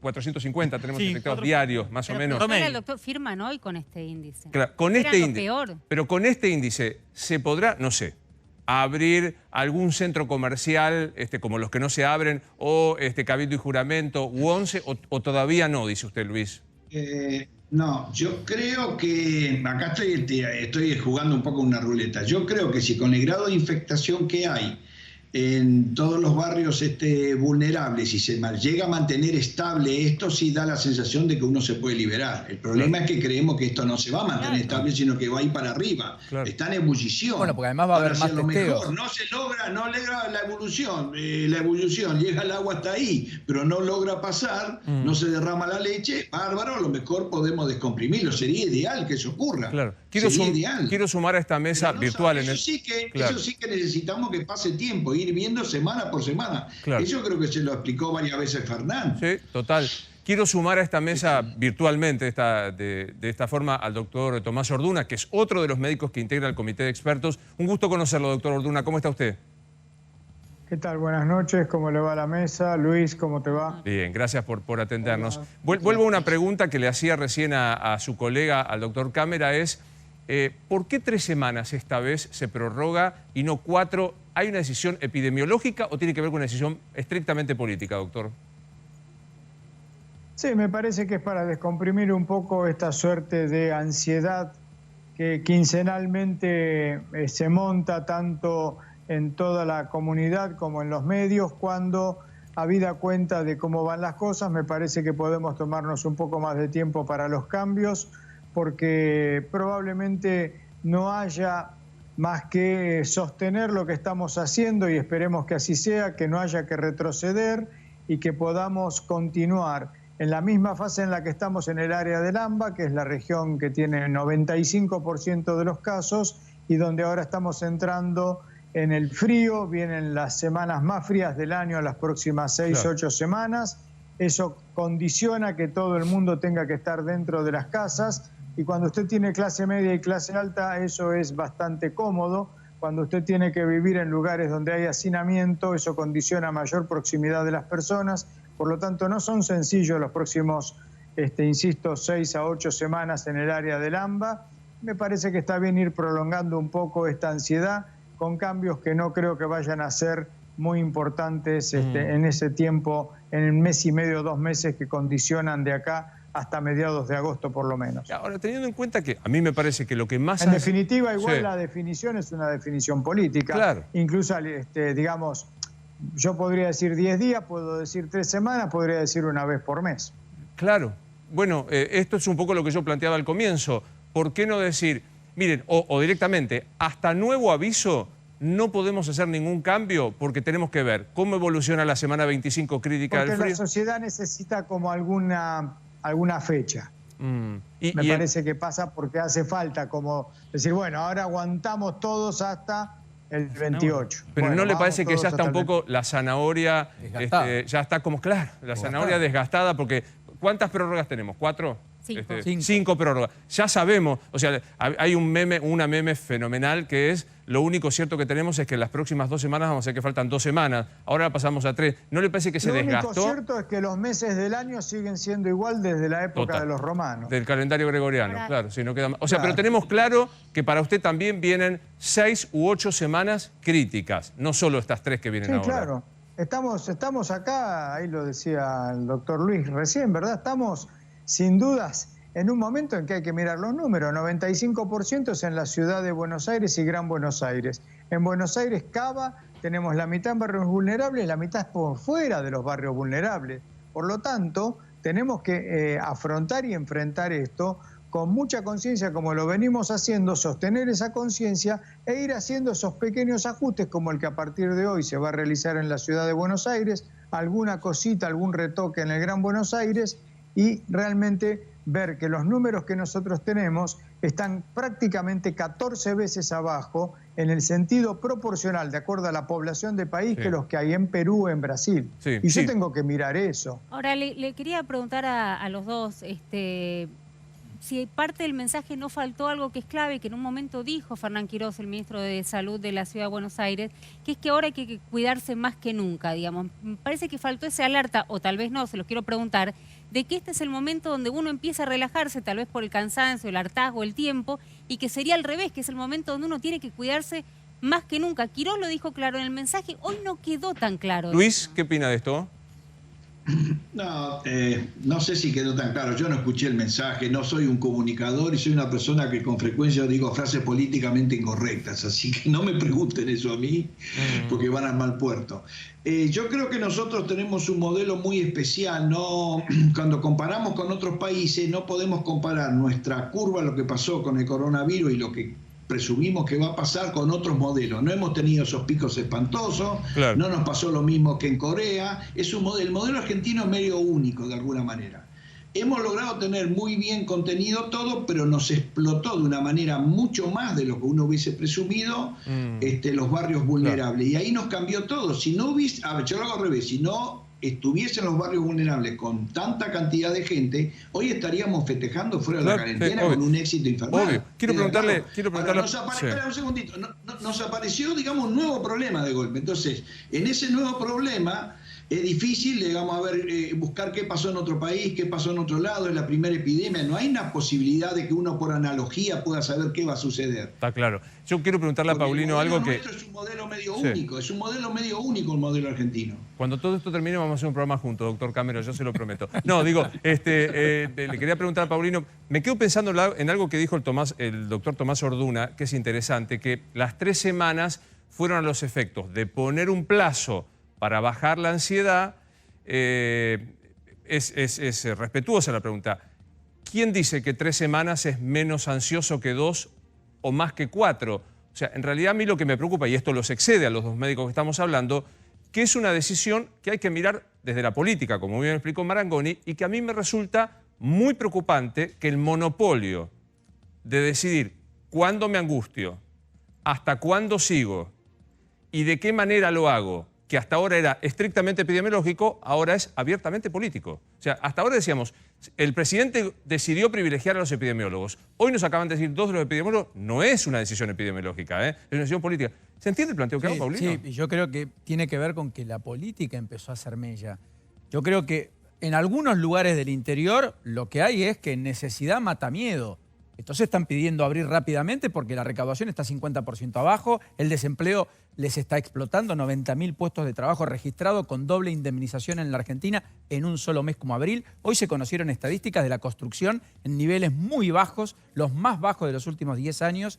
S1: 450, tenemos infectados diarios, más o menos.
S3: Pero el doctor firman hoy con este índice.
S1: Claro, con este índice.
S3: Peor.
S1: Pero con este índice se podrá, no sé, abrir algún centro comercial como los que no se abren, o Cabildo y Juramento, u 11, o todavía no, dice usted, Luis.
S5: No, yo creo que, acá estoy jugando un poco una ruleta, yo creo que si con el grado de infectación que hay en todos los barrios vulnerables y se llega a mantener estable esto, sí da la sensación de que uno se puede liberar. El problema es que creemos que esto no se va a mantener estable, sino que va a ir para arriba. Está en ebullición.
S7: Bueno, porque además va a haber más testeos.
S5: No se logra, no logra la evolución. La ebullición, llega el agua hasta ahí, pero no logra pasar, no se derrama la leche, bárbaro, a lo mejor podemos descomprimirlo. Sería ideal que eso ocurra.
S1: Claro.
S5: Ideal.
S1: Quiero sumar a esta mesa virtual.
S5: Eso sí que necesitamos que pase tiempo, ir viendo semana por semana.
S1: Claro.
S5: Eso creo que se lo explicó varias veces Fernando.
S1: Sí, total. Quiero sumar a esta mesa virtualmente de esta forma al doctor Tomás Orduna, que es otro de los médicos que integra el comité de expertos. Un gusto conocerlo, doctor Orduna. ¿Cómo está usted?
S9: ¿Qué tal? Buenas noches. ¿Cómo le va a la mesa? Luis, ¿cómo te va?
S1: Bien, gracias por atendernos. Vuelvo a una pregunta que le hacía recién a su colega, al doctor Cámara, es ¿por qué 3 semanas esta vez se prorroga y no 4? ¿Hay una decisión epidemiológica o tiene que ver con una decisión estrictamente política, doctor?
S9: Sí, me parece que es para descomprimir un poco esta suerte de ansiedad que quincenalmente se monta tanto en toda la comunidad como en los medios. Cuando, habida cuenta de cómo van las cosas, me parece que podemos tomarnos un poco más de tiempo para los cambios, porque probablemente no haya más que sostener lo que estamos haciendo, y esperemos que así sea, que no haya que retroceder y que podamos continuar en la misma fase en la que estamos en el área del AMBA, que es la región que tiene el 95% de los casos y donde ahora estamos entrando en el frío. Vienen las semanas más frías del año, las próximas 6, 8 semanas. Eso condiciona que todo el mundo tenga que estar dentro de las casas, y cuando usted tiene clase media y clase alta, eso es bastante cómodo. Cuando usted tiene que vivir en lugares donde hay hacinamiento, eso condiciona mayor proximidad de las personas. Por lo tanto, no son sencillos los próximos, insisto, 6 a 8 semanas en el área del AMBA. Me parece que está bien ir prolongando un poco esta ansiedad con cambios que no creo que vayan a ser muy importantes en ese tiempo, en el mes y medio, 2 meses que condicionan de acá hasta mediados de agosto por lo menos.
S1: Ahora, teniendo en cuenta que a mí me parece que lo que más...
S9: En definitiva, igual la definición es una definición política.
S1: Claro.
S9: Incluso, digamos, yo podría decir 10 días, puedo decir 3 semanas, podría decir una vez por mes.
S1: Claro. Bueno, esto es un poco lo que yo planteaba al comienzo. ¿Por qué no decir, miren, o directamente, hasta nuevo aviso, no podemos hacer ningún cambio porque tenemos que ver cómo evoluciona la semana 25 crítica del frío?
S9: Porque la sociedad necesita como alguna fecha. Me parece que pasa porque hace falta como decir, bueno, ahora aguantamos todos hasta el 28.
S1: Pero
S9: bueno,
S1: ¿no le parece que ya está un poco la zanahoria, ya está como, claro, la zanahoria desgastada? Porque ¿cuántas prórrogas tenemos? ¿4? 5 prórrogas. Ya sabemos, o sea, hay una meme fenomenal que es, lo único cierto que tenemos es que en las próximas 2 semanas vamos a hacer que faltan 2 semanas, ahora la pasamos a 3. ¿No le parece que se desgastó?
S9: Lo único cierto es que los meses del año siguen siendo igual desde la época de los romanos.
S1: Del calendario gregoriano, claro. Si no queda... O sea, pero tenemos claro que para usted también vienen 6 u 8 semanas críticas, no solo estas 3 que vienen ahora.
S9: Sí, claro. Estamos acá, ahí lo decía el doctor Luis recién, ¿verdad? Estamos, sin dudas, en un momento en que hay que mirar los números. 95% es en la ciudad de Buenos Aires y Gran Buenos Aires. En Buenos Aires, Cava, tenemos la mitad en barrios vulnerables y la mitad por fuera de los barrios vulnerables. Por lo tanto, tenemos que afrontar y enfrentar esto con mucha conciencia, como lo venimos haciendo, sostener esa conciencia e ir haciendo esos pequeños ajustes, como el que a partir de hoy se va a realizar en la ciudad de Buenos Aires, alguna cosita, algún retoque en el Gran Buenos Aires, y realmente ver que los números que nosotros tenemos están prácticamente 14 veces abajo en el sentido proporcional, de acuerdo a la población de país, que los que hay en Perú o en Brasil. Y yo tengo que mirar eso.
S3: Ahora, le quería preguntar a los dos, si parte del mensaje no faltó algo que es clave, que en un momento dijo Fernán Quirós, el ministro de Salud de la Ciudad de Buenos Aires, que es que ahora hay que cuidarse más que nunca, digamos. Me parece que faltó ese alerta, o tal vez no, se los quiero preguntar, de que este es el momento donde uno empieza a relajarse, tal vez por el cansancio, el hartazgo, el tiempo, y que sería al revés, que es el momento donde uno tiene que cuidarse más que nunca. Quirós lo dijo claro en el mensaje, hoy no quedó tan claro.
S1: Luis, ¿qué opina de esto?
S5: No sé si quedó tan claro. Yo no escuché el mensaje, no soy un comunicador y soy una persona que con frecuencia digo frases políticamente incorrectas, así que no me pregunten eso a mí, porque van al mal puerto. Yo creo que nosotros tenemos un modelo muy especial, ¿no? Cuando comparamos con otros países no podemos comparar nuestra curva, lo que pasó con el coronavirus y lo que presumimos que va a pasar con otros modelos. No hemos tenido esos picos espantosos,
S1: claro.
S5: No nos pasó lo mismo que en Corea. Es un modelo, el modelo argentino es medio único de alguna manera. Hemos logrado tener muy bien contenido todo, pero nos explotó de una manera mucho más de lo que uno hubiese presumido los barrios vulnerables. Claro. Y ahí nos cambió todo. Si no hubiese, a ver, yo lo hago al revés, si no estuviesen los barrios vulnerables con tanta cantidad de gente, hoy estaríamos festejando fuera de la cuarentena con un éxito infernal.
S1: Obvio. Quiero preguntarle...
S5: Ahora, espera un segundito. Nos apareció, digamos, un nuevo problema de golpe. Entonces, en ese nuevo problema es difícil, digamos, buscar qué pasó en otro país, qué pasó en otro lado, es la primera epidemia. No hay una posibilidad de que uno por analogía pueda saber qué va a suceder.
S1: Está claro. Yo quiero preguntarle a Paulino algo que...
S5: Es un modelo medio único, es un modelo medio único el modelo argentino.
S1: Cuando todo esto termine vamos a hacer un programa juntos, doctor Camero, yo se lo prometo. No, digo, le quería preguntar a Paulino, me quedo pensando en algo que dijo el doctor Tomás Orduna, que es interesante, que las 3 semanas fueron a los efectos de poner un plazo para bajar la ansiedad. Es respetuosa la pregunta. ¿Quién dice que 3 semanas es menos ansioso que 2 o más que 4? O sea, en realidad a mí lo que me preocupa, y esto los excede a los 2 médicos que estamos hablando, que es una decisión que hay que mirar desde la política, como bien explicó Marangoni, y que a mí me resulta muy preocupante que el monopolio de decidir cuándo me angustio, hasta cuándo sigo y de qué manera lo hago, que hasta ahora era estrictamente epidemiológico, ahora es abiertamente político. O sea, hasta ahora decíamos, el presidente decidió privilegiar a los epidemiólogos. Hoy nos acaban de decir 2 de los epidemiólogos, no es una decisión epidemiológica, es una decisión política. ¿Se entiende el planteo que hago, Paulino?
S7: Sí, y yo creo que tiene que ver con que la política empezó a hacer mella. Yo creo que en algunos lugares del interior lo que hay es que necesidad mata miedo. Entonces están pidiendo abrir rápidamente porque la recaudación está 50% abajo, el desempleo les está explotando, 90.000 puestos de trabajo registrados con doble indemnización en la Argentina en un solo mes como abril. Hoy se conocieron estadísticas de la construcción en niveles muy bajos, los más bajos de los últimos 10 años,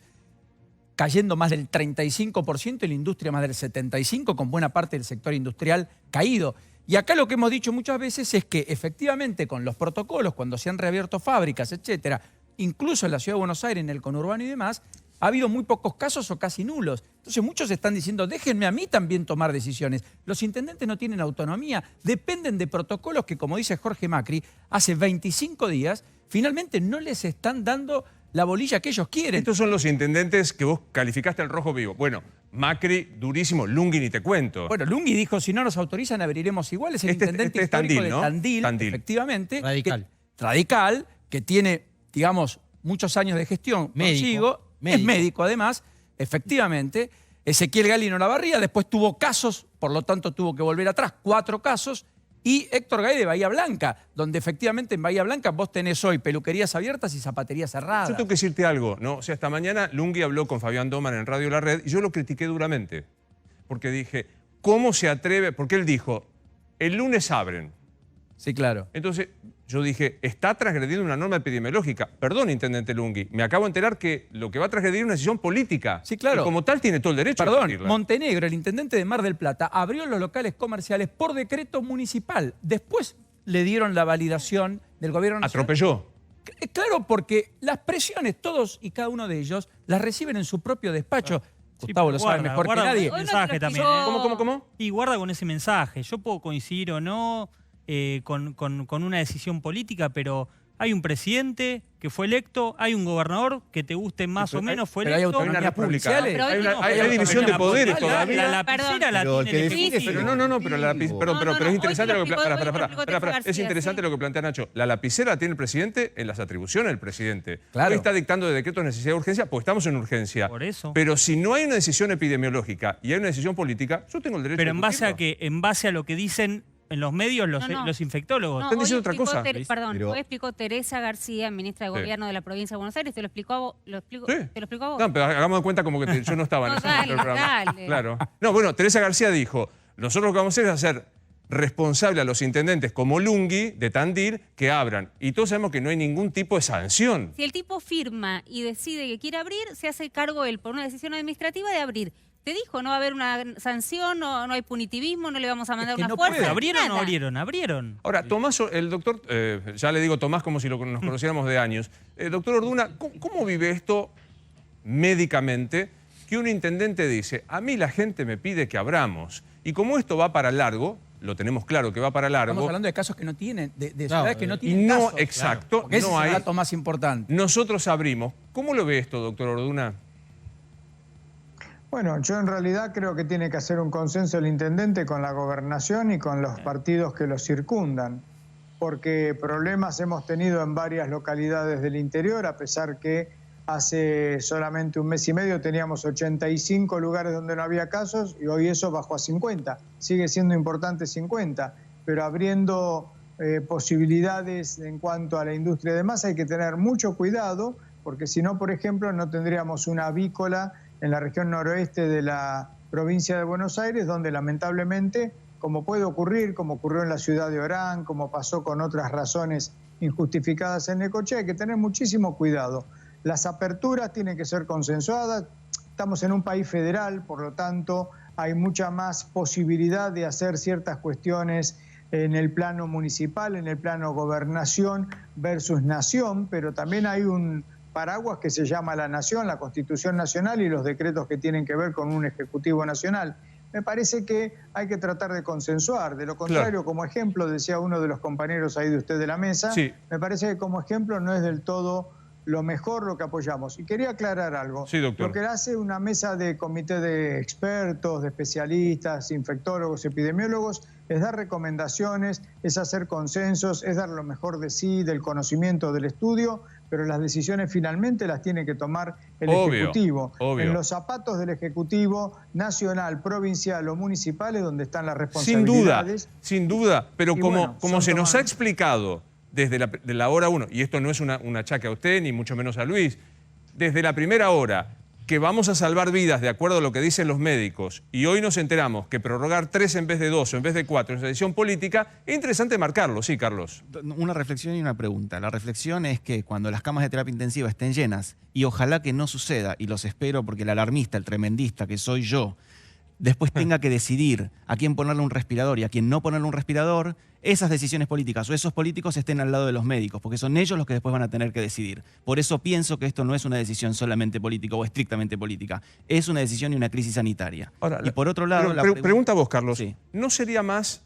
S7: cayendo más del 35% y la industria más del 75%, con buena parte del sector industrial caído. Y acá lo que hemos dicho muchas veces es que efectivamente con los protocolos, cuando se han reabierto fábricas, etcétera, incluso en la Ciudad de Buenos Aires, en el conurbano y demás, ha habido muy pocos casos o casi nulos. Entonces muchos están diciendo, déjenme a mí también tomar decisiones. Los intendentes no tienen autonomía, dependen de protocolos que, como dice Jorge Macri, hace 25 días, finalmente no les están dando la bolilla que ellos quieren.
S1: Estos son los intendentes que vos calificaste al rojo vivo. Bueno, Macri, durísimo, Lunghi ni te cuento.
S7: Bueno, Lunghi dijo, si no nos autorizan, abriremos igual. Es el intendente histórico
S1: Tandil, ¿no?
S7: de Tandil, efectivamente.
S6: Radical.
S7: Radical, que tiene, digamos, muchos años de gestión consigo. Es médico, además, efectivamente. Ezequiel Gálino Olavarría, después tuvo casos, por lo tanto tuvo que volver atrás, 4 casos. Y Héctor Gay de Bahía Blanca, donde efectivamente en Bahía Blanca vos tenés hoy peluquerías abiertas y zapaterías cerradas.
S1: Yo tengo que decirte algo, ¿no? O sea, esta mañana Lunghi habló con Fabián Doman en Radio La Red y yo lo critiqué duramente. Porque dije, ¿cómo se atreve? Porque él dijo, el lunes abren.
S7: Sí, claro.
S1: Entonces, yo dije, está transgrediendo una norma epidemiológica. Perdón, intendente Lunghi, me acabo de enterar que lo que va a transgredir es una decisión política.
S7: Sí, claro.
S1: Y como tal tiene todo el derecho a
S7: discutirla. Montenegro, el intendente de Mar del Plata, abrió los locales comerciales por decreto municipal. Después le dieron la validación del gobierno nacional.
S1: ¿Atropelló?
S7: Claro, porque las presiones, todos y cada uno de ellos, las reciben en su propio despacho. Gustavo lo sabe mejor que nadie.
S4: Mensaje también,
S1: ¿Cómo?
S4: Y guarda con ese mensaje. Yo puedo coincidir o no con una decisión política, pero Hay un presidente que fue electo, hay un gobernador que te guste más o menos, fue
S7: pero hay
S4: electo.
S7: autonomía
S1: república.
S7: provinciales.
S1: Hay división de poderes todavía.
S4: La lapicera la
S8: Pero el
S4: tiene
S8: que
S4: el
S8: define es
S4: Ejecutivo.
S8: el
S1: No, pero pero es interesante lo que es
S3: García,
S1: interesante lo que plantea Nacho. La lapicera la tiene el presidente en las atribuciones del presidente.
S7: Claro.
S1: Hoy está dictando de decretos de necesidad de urgencia porque estamos en urgencia.
S4: Por eso.
S1: Pero si no hay una decisión epidemiológica y hay una decisión política, yo tengo el derecho
S4: Pero
S1: de
S4: en base a
S1: discutirlo.
S4: que, en base a lo que dicen en los medios los infectólogos.
S3: No,
S1: Están diciendo
S3: hoy
S1: otra cosa.
S3: Perdón,
S8: Pero-
S3: hoy explicó Teresa García, ministra de
S1: Sí.
S3: Gobierno de la provincia de Buenos Aires, te lo explicó a vos.
S1: Sí.
S3: ¿Te lo explicó a vos?
S1: No, pero hagamos de cuenta como que yo no estaba en
S3: No,
S1: ese
S3: dale,
S1: momento del programa.
S3: dale.
S1: Claro. No, bueno, Teresa García dijo, nosotros lo que vamos a hacer es hacer responsable a los intendentes como Lungui de Tandil que abran. Y todos sabemos que no hay ningún tipo de sanción.
S3: Si el tipo firma y decide que quiere abrir, se hace cargo él por una decisión administrativa de abrir. Te dijo, no va a haber una sanción, no hay punitivismo, no le vamos a mandar
S7: que
S3: una
S7: no
S3: fuerza.
S7: puede.
S4: ¿Abrieron o
S3: nada.
S4: no abrieron? Abrieron.
S1: Ahora, Tomás, el doctor, ya le digo Tomás como si nos conociéramos de años. Doctor Orduna, ¿cómo vive esto médicamente? Que un intendente dice, a mí la gente me pide que abramos. Y como esto va para largo, lo tenemos claro que va para largo.
S7: Estamos hablando de casos que no tienen, de ciudades que no tienen
S1: y no,
S7: casos.
S1: exacto,
S7: Porque ese
S1: no
S7: es
S1: hay.
S7: el dato más importante.
S1: Nosotros abrimos. ¿Cómo lo ve esto, doctor Orduna?
S9: Bueno, yo en realidad creo que tiene que hacer un consenso el intendente con la gobernación y con los partidos que lo circundan, porque problemas hemos tenido en varias localidades del interior, a pesar que hace solamente un mes y medio teníamos 85 lugares donde no había casos y hoy eso bajó a 50. Sigue siendo importante 50, pero abriendo posibilidades en cuanto a la industria de masa hay que tener mucho cuidado, porque si no, por ejemplo, no tendríamos una avícola en la región noroeste de la provincia de Buenos Aires, donde lamentablemente, como puede ocurrir, como ocurrió en la ciudad de Orán, como pasó con otras razones injustificadas en Necochea, hay que tener muchísimo cuidado. Las aperturas tienen que ser consensuadas, estamos en un país federal, por lo tanto hay mucha más posibilidad de hacer ciertas cuestiones en el plano municipal, en el plano gobernación versus nación, pero también hay un paraguas que se llama la nación, la Constitución Nacional y los decretos que tienen que ver con un Ejecutivo Nacional. Me parece que hay que tratar de consensuar. De lo contrario,
S1: Claro.
S9: como ejemplo, decía uno de los compañeros ahí de usted de la mesa,
S1: Sí.
S9: me parece que como ejemplo no es del todo lo mejor lo que apoyamos. Y quería aclarar algo.
S1: Sí, doctor.
S9: Lo que hace una mesa de comité de expertos, de especialistas, infectólogos, epidemiólogos, es dar recomendaciones, es hacer consensos, es dar lo mejor de sí, del conocimiento, del estudio, pero las decisiones finalmente las tiene que tomar el Ejecutivo.
S1: Obvio.
S9: En los zapatos del Ejecutivo nacional, provincial o municipal es donde están las responsabilidades.
S1: Sin duda, pero
S9: Y
S1: como,
S9: bueno,
S1: como
S9: son
S1: se nos ha
S9: tomadas.
S1: explicado desde de la hora 1, y esto no es un achaque a usted, ni mucho menos a Luis, desde la primera hora, que vamos a salvar vidas de acuerdo a lo que dicen los médicos, y hoy nos enteramos que prorrogar 3 en vez de 2 o en vez de 4 es una decisión política, es interesante marcarlo, sí, Carlos.
S2: Una reflexión y una pregunta. La reflexión es que cuando las camas de terapia intensiva estén llenas, y ojalá que no suceda, y los espero porque el alarmista, el tremendista que soy yo, después tenga que decidir a quién ponerle un respirador y a quién no ponerle un respirador, esas decisiones políticas o esos políticos estén al lado de los médicos, porque son ellos los que después van a tener que decidir. Por eso pienso que esto no es una decisión solamente política o estrictamente política, es una decisión y una crisis sanitaria.
S1: Ahora,
S2: y por otro lado...
S1: pregunta vos, Carlos,
S2: Sí.
S1: ¿no sería más,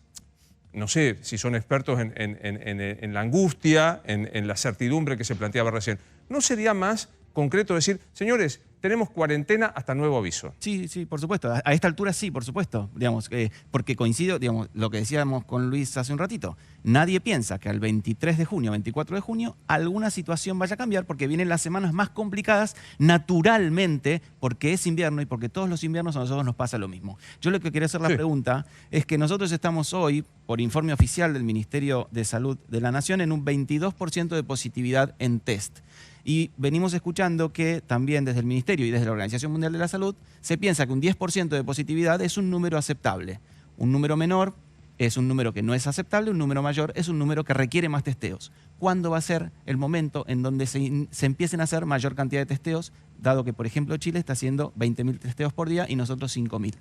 S1: no sé si son expertos en la angustia, en la certidumbre que se planteaba recién, ¿no sería más concreto decir, señores, tenemos cuarentena hasta nuevo aviso?
S2: Sí, sí, por supuesto. A esta altura sí, por supuesto. Digamos, porque coincido, digamos, lo que decíamos con Luis hace un ratito. Nadie piensa que al 23 de junio, 24 de junio, alguna situación vaya a cambiar porque vienen las semanas más complicadas naturalmente porque es invierno y porque todos los inviernos a nosotros nos pasa lo mismo. Yo lo que quería hacer la pregunta es que nosotros estamos hoy, por informe oficial del Ministerio de Salud de la Nación, en un 22% de positividad en test. Y venimos escuchando que también desde el Ministerio y desde la Organización Mundial de la Salud se piensa que un 10% de positividad es un número aceptable. Un número menor es un número que no es aceptable, un número mayor es un número que requiere más testeos. ¿Cuándo va a ser el momento en donde se empiecen a hacer mayor cantidad de testeos, dado que, por ejemplo, Chile está haciendo 20.000 testeos por día y nosotros 5.000?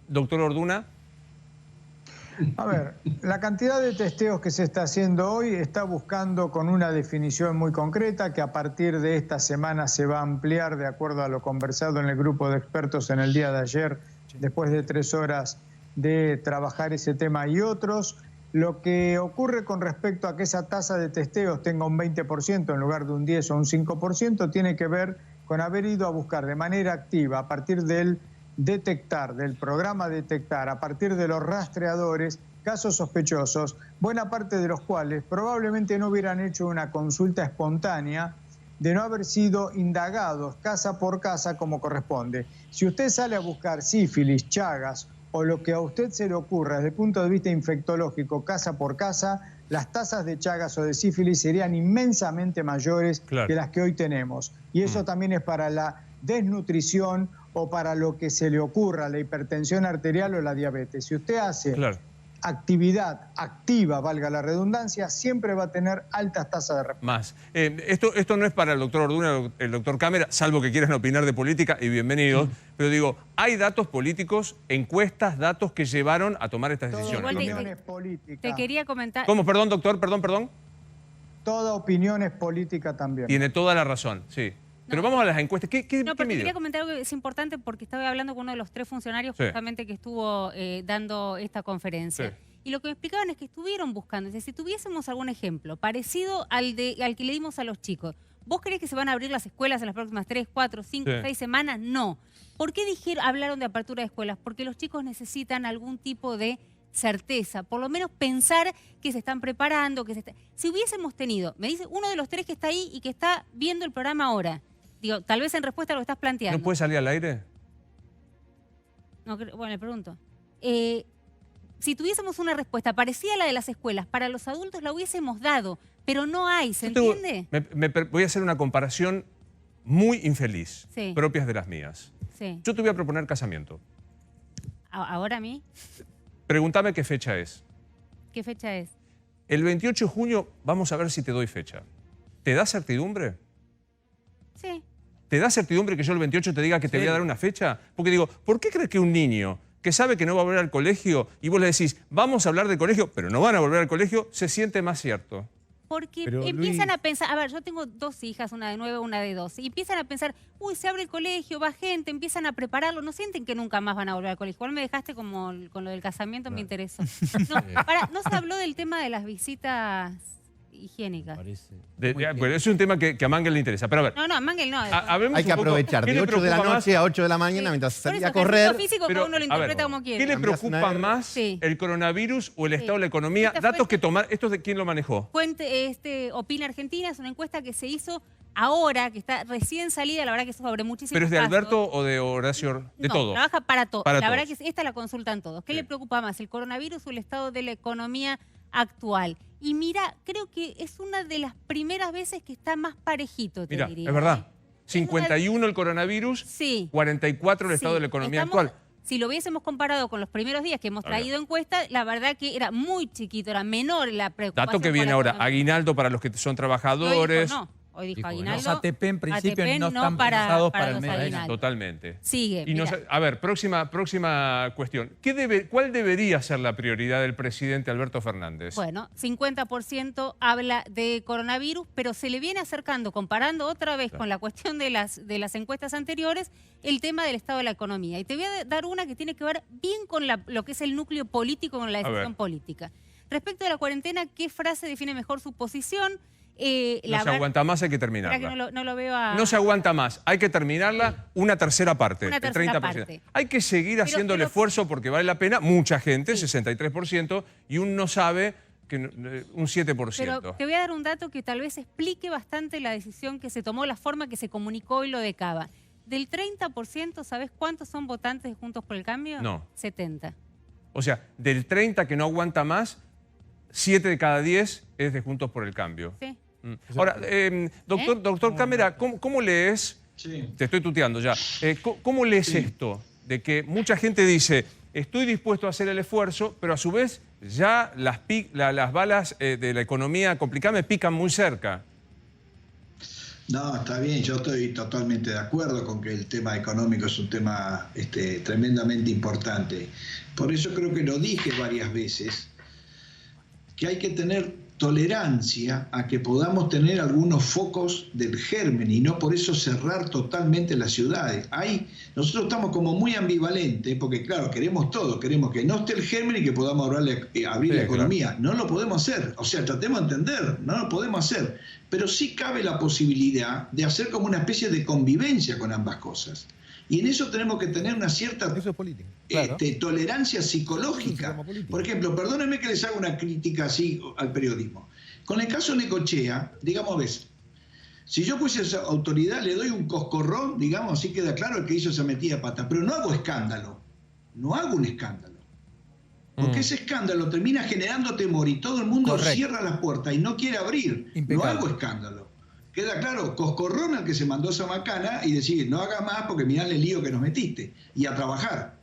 S1: Doctor Orduna.
S9: A ver, la cantidad de testeos que se está haciendo hoy está buscando con una definición muy concreta que a partir de esta semana se va a ampliar de acuerdo a lo conversado en el grupo de expertos en el día de ayer, después de 3 horas de trabajar ese tema y otros. Lo que ocurre con respecto a que esa tasa de testeos tenga un 20% en lugar de un 10 o un 5% tiene que ver con haber ido a buscar de manera activa, a partir del detectar, del programa detectar, a partir de los rastreadores, casos sospechosos, buena parte de los cuales probablemente no hubieran hecho una consulta espontánea de no haber sido indagados casa por casa como corresponde. Si usted sale a buscar sífilis, Chagas o lo que a usted se le ocurra desde el punto de vista infectológico casa por casa, las tasas de Chagas o de sífilis serían inmensamente mayores que las que hoy tenemos. Y eso también es para la desnutrición o para lo que se le ocurra, la hipertensión arterial o la diabetes. Si usted hace actividad activa, valga la redundancia, siempre va a tener altas tasas de respuesta.
S1: Más. Esto no es para el doctor Orduna, el doctor Cámara, salvo que quieran opinar de política, y bienvenidos, pero digo, hay datos políticos, encuestas, datos que llevaron a tomar estas decisiones.
S3: Igual te quería comentar...
S1: ¿Cómo? Perdón, doctor, perdón.
S9: Toda opinión es política también.
S1: Tiene toda la razón, sí. Pero vamos a las encuestas. ¿Qué
S3: pero quería comentar algo que es importante porque estaba hablando con uno de los 3 funcionarios justamente que estuvo dando esta conferencia.
S1: Sí.
S3: Y lo que me explicaban es que estuvieron buscando. Es decir, si tuviésemos algún ejemplo parecido al que le dimos a los chicos, ¿vos creés que se van a abrir las escuelas en las próximas 3, 4, 5, 6 semanas? No. ¿Por qué hablaron de apertura de escuelas? Porque los chicos necesitan algún tipo de certeza, por lo menos pensar que se están preparando, Si hubiésemos tenido, me dice uno de los 3 que está ahí y que está viendo el programa ahora, digo, tal vez en respuesta a lo que estás planteando.
S1: ¿No puede salir al aire?
S3: No, bueno, le pregunto. Si tuviésemos una respuesta parecida a la de las escuelas, para los adultos la hubiésemos dado, pero no hay, ¿se entiende?
S1: Voy a hacer una comparación muy infeliz, propias de las mías.
S3: Sí.
S1: Yo te voy a proponer casamiento.
S3: ¿Ahora a mí?
S1: Pregúntame qué fecha es.
S3: ¿Qué fecha es?
S1: El 28 de junio vamos a ver si te doy fecha. ¿Te da certidumbre?
S3: Sí.
S1: ¿Te da certidumbre que yo el 28 te diga que te voy a dar una fecha? Porque digo, ¿por qué crees que un niño que sabe que no va a volver al colegio y vos le decís, vamos a hablar del colegio, pero no van a volver al colegio, se siente más cierto?
S3: Porque empiezan a pensar, a ver, yo tengo 2 hijas, una de 9, una de 12, y empiezan a pensar, uy, se abre el colegio, va gente, empiezan a prepararlo, no sienten que nunca más van a volver al colegio. Igual me dejaste como con lo del casamiento, me interesó. No se habló del tema de las visitas higiénicas.
S1: Bueno, es un tema que a Mangel le interesa. Pero a ver.
S3: No, a Mangel no.
S8: Hay que aprovechar de 8 de la noche a 8 de la mañana mientras salía a correr.
S3: Físico, cada uno lo interpreta como quiere.
S1: ¿Qué le preocupa más, el coronavirus o el estado de la economía? Datos que tomar. ¿Esto de quién lo manejó?
S3: Opina Argentina, es una encuesta que se hizo ahora, que está recién salida, la verdad que eso sobre muchísimos
S1: ¿Pero es de
S3: casos.
S1: Alberto o de Horacio? De todo.
S3: Trabaja para todo. La verdad
S1: todos.
S3: que esta la consultan todos. ¿Qué le preocupa más, el coronavirus o el estado de la economía actual? Y mira, creo que es una de las primeras veces que está más parejito, te diría.
S1: Es verdad. 51 el coronavirus, 44 el estado de la economía actual.
S3: Si lo hubiésemos comparado con los primeros días que hemos traído encuesta, la verdad que era muy chiquito, era menor la preocupación.
S1: Dato que viene ahora, aguinaldo para los que son trabajadores.
S3: Hoy dijo aguinaldo.
S7: Los ATP en principio
S3: ATP
S7: no están pensados para el mes.
S1: Totalmente.
S3: Sigue.
S1: A ver, próxima cuestión. ¿Cuál debería ser la prioridad del presidente Alberto Fernández?
S3: Bueno, 50% habla de coronavirus, pero se le viene acercando, comparando otra vez con la cuestión de las encuestas anteriores, el tema del estado de la economía. Y te voy a dar una que tiene que ver bien con lo que es el núcleo político, con la decisión política. Respecto a la cuarentena, ¿qué frase define mejor su posición?
S1: No se aguanta más, hay que terminarla.
S3: Que no lo veo a...
S1: No se aguanta más, hay que terminarla una tercera parte.
S3: Una tercera parte.
S1: Hay que seguir haciendo el esfuerzo porque vale la pena. Mucha gente, 63%, y uno no sabe que un 7%.
S3: Pero te voy a dar un dato que tal vez explique bastante la decisión que se tomó, la forma que se comunicó y lo de Cava. Del 30%, ¿sabes cuántos son votantes de Juntos por el Cambio?
S1: No.
S3: 70.
S1: O sea, del 30 que no aguanta más, 7 de cada 10 es de Juntos por el Cambio.
S3: Sí.
S1: Ahora, doctor Cámara, ¿cómo lees? Sí. Te estoy tuteando ya. ¿Cómo lees esto? De que mucha gente dice, estoy dispuesto a hacer el esfuerzo, pero a su vez ya las balas de la economía complicada me pican muy cerca.
S5: No, está bien, yo estoy totalmente de acuerdo con que el tema económico es un tema tremendamente importante. Por eso creo que lo dije varias veces, que hay que tener tolerancia a que podamos tener algunos focos del germen y no por eso cerrar totalmente las ciudades. Nosotros estamos como muy ambivalentes, porque claro, queremos todo, queremos que no esté el germen y que podamos abrir la economía. No lo podemos hacer, o sea, tratemos de entender, no lo podemos hacer, pero sí cabe la posibilidad de hacer como una especie de convivencia con ambas cosas. Y en eso tenemos que tener una cierta tolerancia psicológica. Por ejemplo, perdónenme que les haga una crítica así al periodismo. Con el caso Necochea, digamos, si yo fuese esa autoridad, le doy un coscorrón, digamos, así queda claro el que hizo esa metida de pata, pero no hago escándalo, no hago un escándalo. Porque ese escándalo termina generando temor y todo el mundo cierra las puertas y no quiere abrir. No hago escándalo. Queda claro, coscorrón al que se mandó esa macana y decir, no haga más porque mirá el lío que nos metiste. Y a trabajar.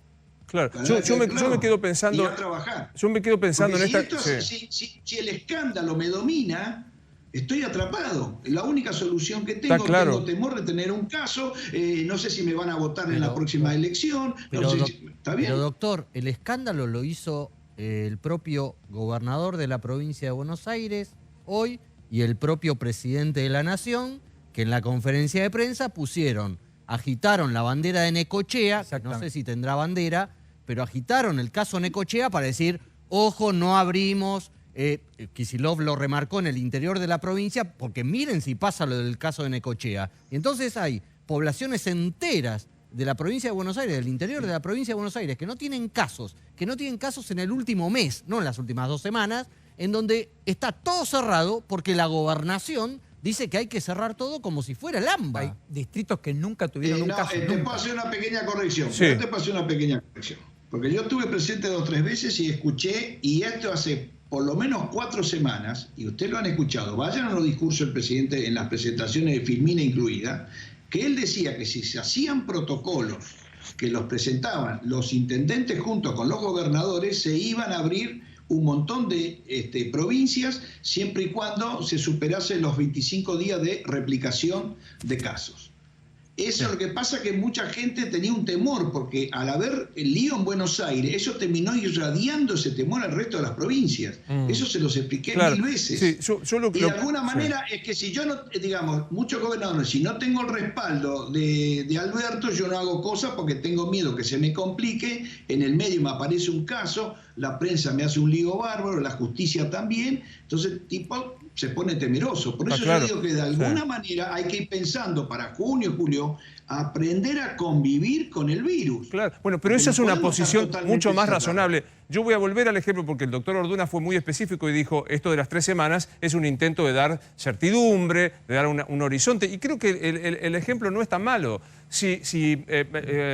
S1: Claro, yo me quedo pensando...
S5: Y a trabajar.
S1: Yo me quedo pensando
S5: porque
S1: en esta...
S5: Si el escándalo me domina, estoy atrapado. La única solución que tengo, tengo temor de tener un caso, no sé si me van a votar en la próxima elección. ¿Está bien?
S6: Pero doctor, el escándalo lo hizo el propio gobernador de la provincia de Buenos Aires hoy, y el propio presidente de la Nación, que en la conferencia de prensa agitaron la bandera de Necochea, que no sé si tendrá bandera, pero agitaron el caso Necochea para decir, ojo, no abrimos. Kicillof lo remarcó en el interior de la provincia, porque miren si pasa lo del caso de Necochea. Y entonces hay poblaciones enteras de la provincia de Buenos Aires, del interior de la provincia de Buenos Aires, que no tienen casos en el último mes, no en las últimas 2 semanas, en donde está todo cerrado porque la gobernación dice que hay que cerrar todo como si fuera el AMBA.
S7: Hay distritos que nunca tuvieron un caso.
S5: Te puedo hacer una pequeña corrección.
S1: Sí.
S5: Te puedo hacer una pequeña corrección. Porque yo estuve presente 2 o 3 veces y escuché, y esto hace por lo menos 4 semanas, y ustedes lo han escuchado, vayan a los discursos del presidente en las presentaciones de Filmina incluida, que él decía que si se hacían protocolos que los presentaban los intendentes junto con los gobernadores, se iban a abrir un montón de provincias siempre y cuando se superase los 25 días de replicación de casos. Eso es lo que pasa, que mucha gente tenía un temor, porque al haber el lío en Buenos Aires, eso terminó irradiando ese temor al resto de las provincias. Eso se los expliqué 1000 veces.
S1: Sí,
S5: y de alguna manera es que si yo no, digamos, muchos gobernadores, si no tengo el respaldo de Alberto, yo no hago cosas porque tengo miedo que se me complique, en el medio me aparece un caso, la prensa me hace un lío bárbaro, la justicia también, entonces tipo se pone temeroso. Por eso yo digo que de alguna manera hay que ir pensando para junio, julio, aprender a convivir con el virus.
S1: Claro, bueno, pero esa es una posición mucho más razonable. Yo voy a volver al ejemplo porque el doctor Orduna fue muy específico y dijo, esto de las 3 semanas es un intento de dar certidumbre, de dar un horizonte, y creo que el ejemplo no es tan malo. Si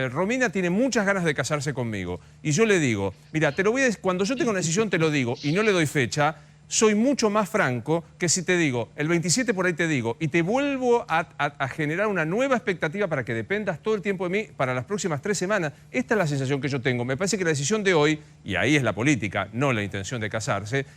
S1: Romina tiene muchas ganas de casarse conmigo y yo le digo, mira, cuando yo tengo una decisión te lo digo y no le doy fecha, soy mucho más franco que si te digo, el 27 por ahí te digo, y te vuelvo a generar una nueva expectativa para que dependas todo el tiempo de mí para las próximas 3 semanas. Esta es la sensación que yo tengo. Me parece que la decisión de hoy, y ahí es la política, no la intención de casarse,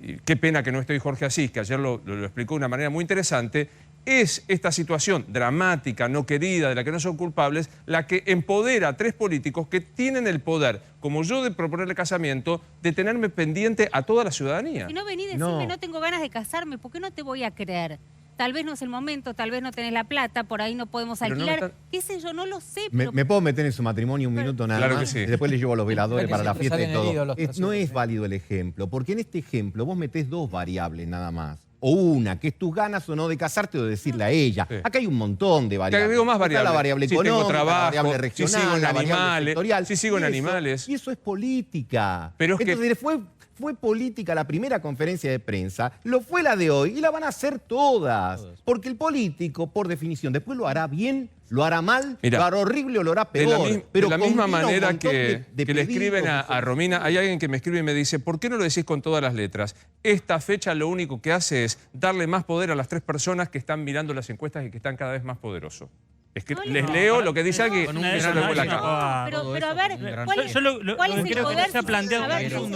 S1: y qué pena que no esté Jorge Asís, que ayer lo explicó de una manera muy interesante, es esta situación dramática, no querida, de la que no son culpables, la que empodera a 3 políticos que tienen el poder, como yo, de proponerle casamiento, de tenerme pendiente a toda la ciudadanía.
S3: Si no venís y decirme no tengo ganas de casarme, ¿por qué no te voy a creer? Tal vez no es el momento, tal vez no tenés la plata, por ahí no podemos alquilar. ¿Qué sé yo? No lo sé. Pero...
S8: ¿Me puedo meter en su matrimonio un minuto nada
S1: claro
S8: más?
S1: Que sí.
S8: Después le llevo a los veladores para la fiesta y todo. No es
S7: ¿eh?
S8: válido el ejemplo, porque en este ejemplo vos metés 2 variables nada más. O una, que es tus ganas o no de casarte o de decirle a ella. Sí. Acá hay un montón de variables.
S1: Te agrego más variables.
S8: Está la variable económica,
S1: tengo trabajo,
S8: la variable regional,
S1: si sigo en
S8: la variable
S1: animales,
S8: sectorial.
S1: Si sigo en animales.
S8: Y eso es política.
S1: Pero es
S8: entonces, fue política la primera conferencia de prensa, lo fue la de hoy y la van a hacer todas. Porque el político, por definición, después lo hará bien, lo hará mal, lo hará horrible o lo hará peor.
S1: De la misma manera que le escriben a Romina, hay alguien que me escribe y me dice, ¿por qué no lo decís con todas las letras? Esta fecha lo único que hace es darle más poder a las 3 personas que están mirando las encuestas y que están cada vez más poderosos. Es que les leo lo que dice alguien y eso le vuela acá.
S3: Pero a ver, ¿cuál es el poder?
S4: Se ha planteado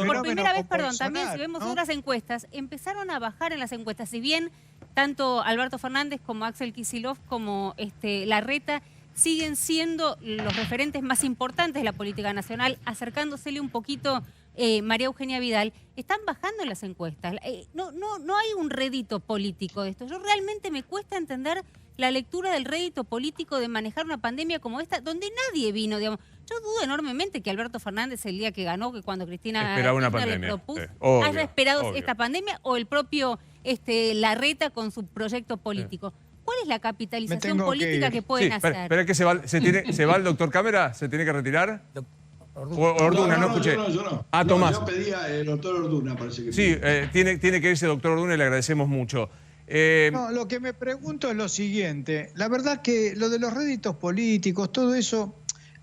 S3: por primera vez, perdón, también si vemos otras encuestas, empezaron a bajar en las encuestas. Si bien tanto Alberto Fernández como Axel Kicillof como Larreta siguen siendo los referentes más importantes de la política nacional, acercándosele un poquito María Eugenia Vidal, están bajando las encuestas. No hay un rédito político de esto. Yo realmente me cuesta entender la lectura del rédito político de manejar una pandemia como esta, donde nadie vino, digamos. Yo dudo enormemente que Alberto Fernández, el día que ganó, que cuando Cristina
S1: esperaba una
S3: Kirchner
S1: pandemia,
S3: le propuso,
S1: obvio,
S3: haya esperado
S1: obvio.
S3: esta pandemia, o el propio Larreta con su proyecto político. ¿Cuál es la capitalización política que pueden hacer?
S1: Espera que se va el doctor Cámara, ¿se tiene que retirar? Orduna, no escuché.
S5: Yo no.
S1: Ah, Tomás.
S5: Yo pedía el doctor Orduna, parece que.
S1: Sí, tiene que irse el doctor Orduna y le agradecemos mucho.
S9: No, lo que me pregunto es lo siguiente. La verdad que lo de los réditos políticos, todo eso,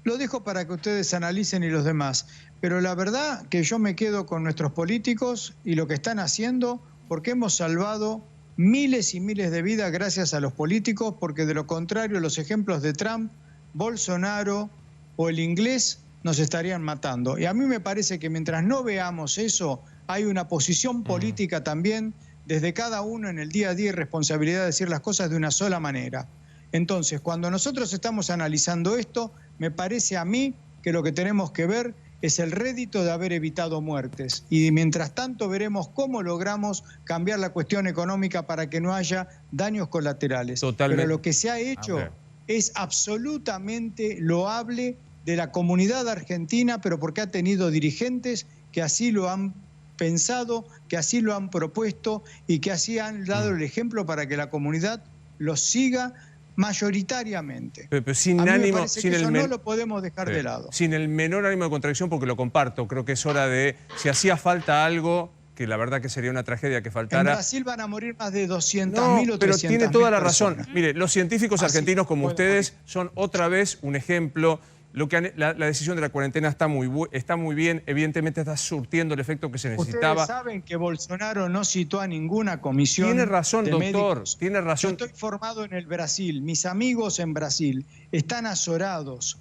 S9: lo dejo para que ustedes analicen y los demás. Pero la verdad que yo me quedo con nuestros políticos y lo que están haciendo, porque hemos salvado miles y miles de vidas gracias a los políticos, porque de lo contrario los ejemplos de Trump, Bolsonaro o el inglés nos estarían matando. Y a mí me parece que mientras no veamos eso, hay una posición política también desde cada uno en el día a día y responsabilidad de decir las cosas de una sola manera. Entonces, cuando nosotros estamos analizando esto, me parece a mí que lo que tenemos que ver es el rédito de haber evitado muertes. Y mientras tanto veremos cómo logramos cambiar la cuestión económica para que no haya daños colaterales.
S1: Totalmente.
S9: Pero lo que se ha hecho es absolutamente loable de la comunidad argentina, pero porque ha tenido dirigentes que así lo han pensado, que así lo han propuesto y que así han dado el ejemplo para que la comunidad lo siga mayoritariamente.
S1: Pero sin
S9: a mí
S1: ánimo,
S9: me parece
S1: sin
S9: que
S1: el
S9: eso no lo podemos dejar de lado.
S1: Sin el menor ánimo de contradicción, porque lo comparto. Creo que es hora de, si hacía falta algo, que la verdad que sería una tragedia que faltara.
S9: En Brasil van a morir más de 200.000 o 300.000
S1: pero tiene toda la razón.
S9: personas.
S1: Mire, los científicos argentinos como ustedes son otra vez un ejemplo. La decisión de la cuarentena está muy bien, evidentemente está surtiendo el efecto que se necesitaba.
S9: Ustedes saben que Bolsonaro no citó a ninguna comisión.
S1: Tiene razón, doctor,
S9: médicos.
S1: tiene razón.
S9: Yo estoy formado en el Brasil, mis amigos en Brasil están azorados.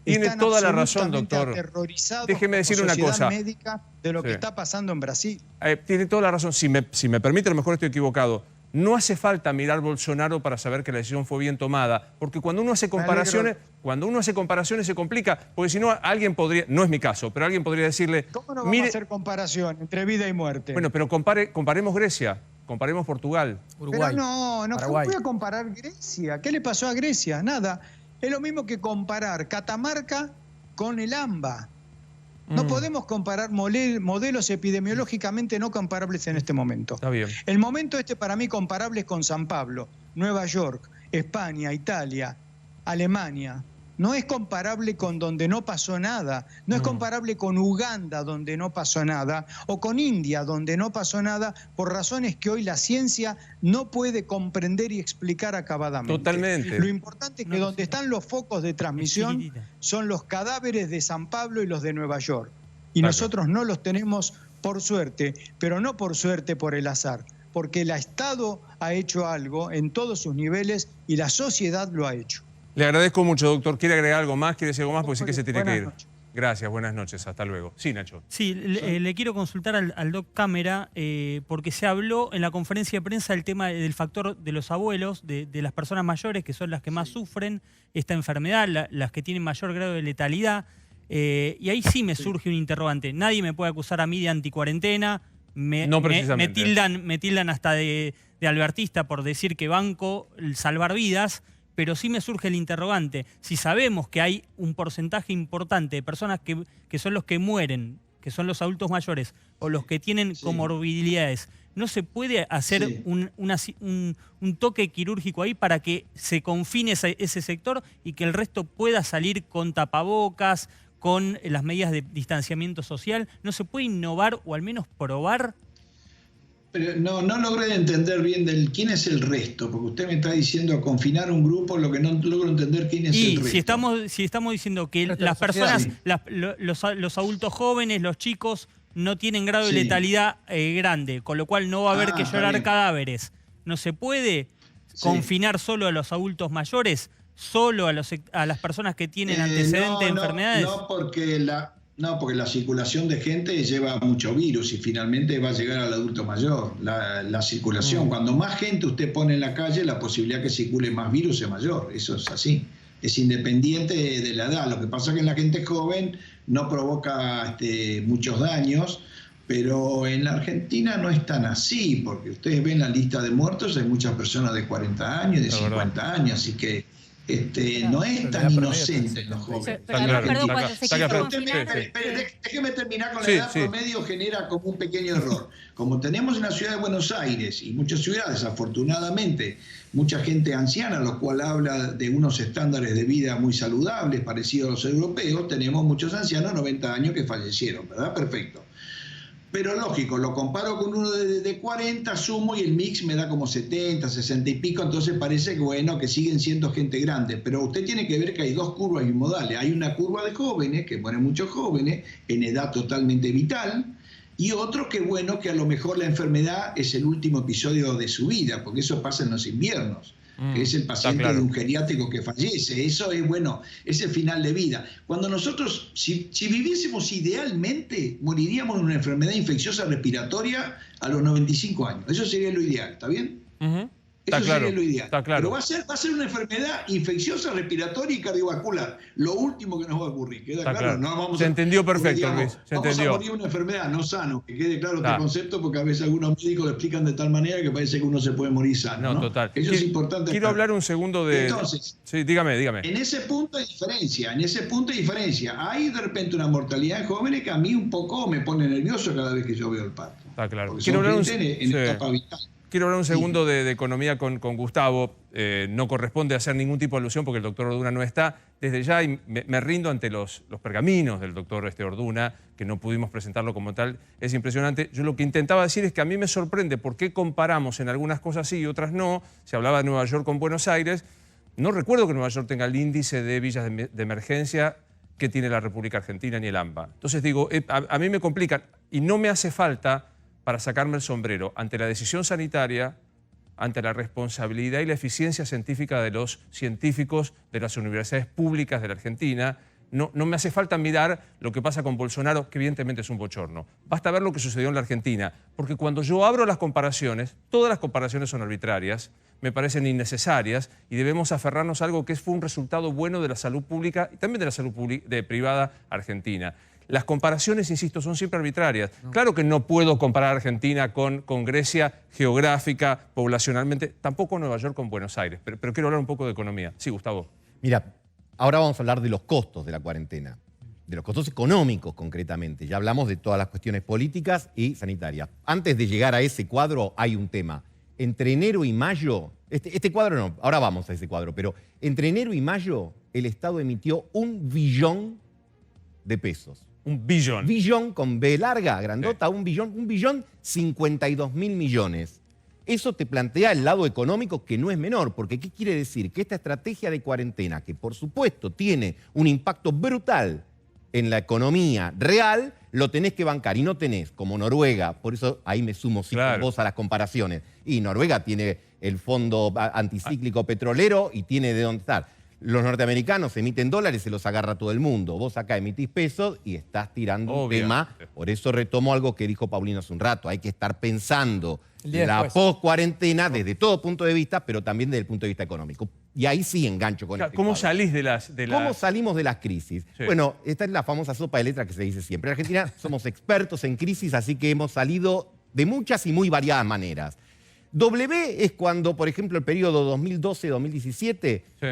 S1: Tiene toda la razón, doctor.
S9: Aterrorizados.
S1: Déjeme decir una cosa.
S9: Médica de lo que está pasando en Brasil.
S1: Tiene toda la razón. Si me permite, a lo mejor estoy equivocado. No hace falta mirar Bolsonaro para saber que la decisión fue bien tomada, porque cuando uno hace comparaciones se complica, porque si no alguien podría, no es mi caso, pero alguien podría decirle...
S9: ¿Cómo no vamos a hacer comparación entre vida y muerte?
S1: Bueno, pero comparemos Grecia, comparemos Portugal.
S9: Uruguay, pero no voy a comparar Grecia. ¿Qué le pasó a Grecia? Nada. Es lo mismo que comparar Catamarca con el AMBA. No podemos comparar modelos epidemiológicamente no comparables en este momento.
S1: Está bien.
S9: El momento para mí comparable es con San Pablo, Nueva York, España, Italia, Alemania. No es comparable con donde no pasó nada. No es comparable con Uganda, donde no pasó nada, o con India, donde no pasó nada, por razones que hoy la ciencia no puede comprender y explicar acabadamente.
S1: Totalmente.
S9: Lo importante es que donde están los focos de transmisión son los cadáveres de San Pablo y los de Nueva York. Y nosotros no los tenemos por suerte, pero no por suerte por el azar, porque el Estado ha hecho algo en todos sus niveles y la sociedad lo ha hecho.
S1: Le agradezco mucho, doctor. ¿Quiere agregar algo más? ¿Quiere decir algo más? Porque sí que se tiene que ir. Noches. Gracias, buenas noches. Hasta luego. Sí, Nacho.
S4: Sí, le quiero consultar al doc Cámara, porque se habló en la conferencia de prensa del tema del factor de los abuelos, de las personas mayores, que son las que más sufren esta enfermedad, las que tienen mayor grado de letalidad. Y ahí sí me surge un interrogante. Nadie me puede acusar a mí de anticuarentena. Me tildan hasta de albertista por decir que banco salvar vidas. Pero sí me surge el interrogante, si sabemos que hay un porcentaje importante de personas que son los que mueren, que son los adultos mayores, o los que tienen comorbilidades, ¿no se puede hacer un toque quirúrgico ahí para que se confine ese sector y que el resto pueda salir con tapabocas, con las medidas de distanciamiento social? ¿No se puede innovar o al menos probar?
S5: Pero no logré entender bien quién es el resto, porque usted me está diciendo confinar un grupo, lo que no logro entender quién es el resto.
S4: Si estamos diciendo que las personas, los adultos jóvenes, los chicos, no tienen grado de letalidad grande, con lo cual no va a haber que llorar cadáveres, ¿no se puede confinar solo a los adultos mayores? ¿Solo a las personas que tienen antecedentes de enfermedades?
S5: No, porque la circulación de gente lleva mucho virus y finalmente va a llegar al adulto mayor. La circulación, cuando más gente usted pone en la calle, la posibilidad que circule más virus es mayor. Eso es así. es independiente de la edad. Lo que pasa es que en la gente joven no provoca muchos daños, pero en la Argentina no es tan así, porque ustedes ven la lista de muertos, hay muchas personas de 40 años, de 50 años, así que no es tan inocente los jóvenes. Déjeme terminar con la edad promedio, genera como un pequeño error. Como tenemos en la ciudad de Buenos Aires y muchas ciudades, afortunadamente, mucha gente anciana, lo cual habla de unos estándares de vida muy saludables, parecidos a los europeos, tenemos muchos ancianos, 90 años, que fallecieron, ¿verdad? Perfecto. Pero lógico, lo comparo con uno de 40, sumo y el mix me da como 70, 60 y pico, entonces parece que bueno, que siguen siendo gente grande. Pero usted tiene que ver que hay dos curvas bimodales. Hay una curva de jóvenes, que mueren muchos jóvenes, en edad totalmente vital, y otro que bueno, que a lo mejor la enfermedad es el último episodio de su vida, porque eso pasa en los inviernos. Que es el paciente de un geriátrico que fallece. Eso es, bueno, es el final de vida. Cuando nosotros, si viviésemos idealmente, moriríamos de una enfermedad infecciosa respiratoria a los 95 años. Eso sería lo ideal, ¿está bien? Eso sería lo ideal. Pero va a ser una enfermedad infecciosa, respiratoria y cardiovascular. Lo último que nos va a ocurrir. ¿Queda claro? No vamos
S1: se entendió perfecto, Luis. Se entendió.
S5: Vamos a morir una enfermedad, no sano. Que quede claro este concepto, porque a veces algunos médicos lo explican de tal manera que parece que uno se puede morir sano.
S1: No, total.
S5: Eso es importante.
S1: Quiero hablar un segundo de...
S5: Entonces,
S1: sí, dígame.
S5: En ese punto hay diferencia. Hay de repente una mortalidad en jóvenes que a mí un poco me pone nervioso cada vez que yo veo el parto.
S1: Está claro.
S5: Quiero hablar en etapa vital.
S1: Quiero hablar un segundo de economía con Gustavo. No corresponde hacer ningún tipo de alusión porque el doctor Orduna no está. Desde ya y me rindo ante los pergaminos del doctor Orduna, que no pudimos presentarlo como tal. Es impresionante. Yo lo que intentaba decir es que a mí me sorprende por qué comparamos en algunas cosas sí y otras no. Se hablaba de Nueva York con Buenos Aires. No recuerdo que Nueva York tenga el índice de villas de emergencia que tiene la República Argentina ni el AMBA. Entonces digo, a mí me complican y no me hace falta para sacarme el sombrero ante la decisión sanitaria, ante la responsabilidad y la eficiencia científica de los científicos de las universidades públicas de la Argentina. No me hace falta mirar lo que pasa con Bolsonaro, que evidentemente es un bochorno. Basta ver lo que sucedió en la Argentina, porque cuando yo abro las comparaciones, todas las comparaciones son arbitrarias, me parecen innecesarias y debemos aferrarnos a algo que fue un resultado bueno de la salud pública y también de la salud privada argentina. Las comparaciones, insisto, son siempre arbitrarias. Claro que no puedo comparar Argentina con Grecia geográfica, poblacionalmente, tampoco Nueva York con Buenos Aires, pero quiero hablar un poco de economía. Sí, Gustavo.
S8: Mira, ahora vamos a hablar de los costos de la cuarentena, de los costos económicos concretamente. Ya hablamos de todas las cuestiones políticas y sanitarias. Antes de llegar a ese cuadro hay un tema. Entre enero y mayo, este cuadro no, ahora vamos a ese cuadro, pero entre enero y mayo el Estado emitió 1 billón de pesos.
S1: 1 billón.
S8: Billón con B larga, grandota, sí. 1 billón 52.000 millones. Eso te plantea el lado económico que no es menor, porque ¿qué quiere decir? Que esta estrategia de cuarentena, que por supuesto tiene un impacto brutal en la economía real, lo tenés que bancar y no tenés, como Noruega, por eso ahí me sumo con vos a las comparaciones. Y Noruega tiene el fondo anticíclico petrolero y tiene de dónde estar. Los norteamericanos emiten dólares, se los agarra todo el mundo. Vos acá emitís pesos y estás tirando un tema. Por eso retomo algo que dijo Paulino hace un rato. Hay que estar pensando la post-cuarentena desde todo punto de vista, pero también desde el punto de vista económico. Y ahí sí engancho con
S1: ¿Cómo salís de las...?
S8: ¿Cómo salimos de las crisis? Sí. Bueno, esta es la famosa sopa de letras que se dice siempre. En Argentina somos expertos en crisis, así que hemos salido de muchas y muy variadas maneras. W es cuando, por ejemplo, el periodo 2012-2017... Sí.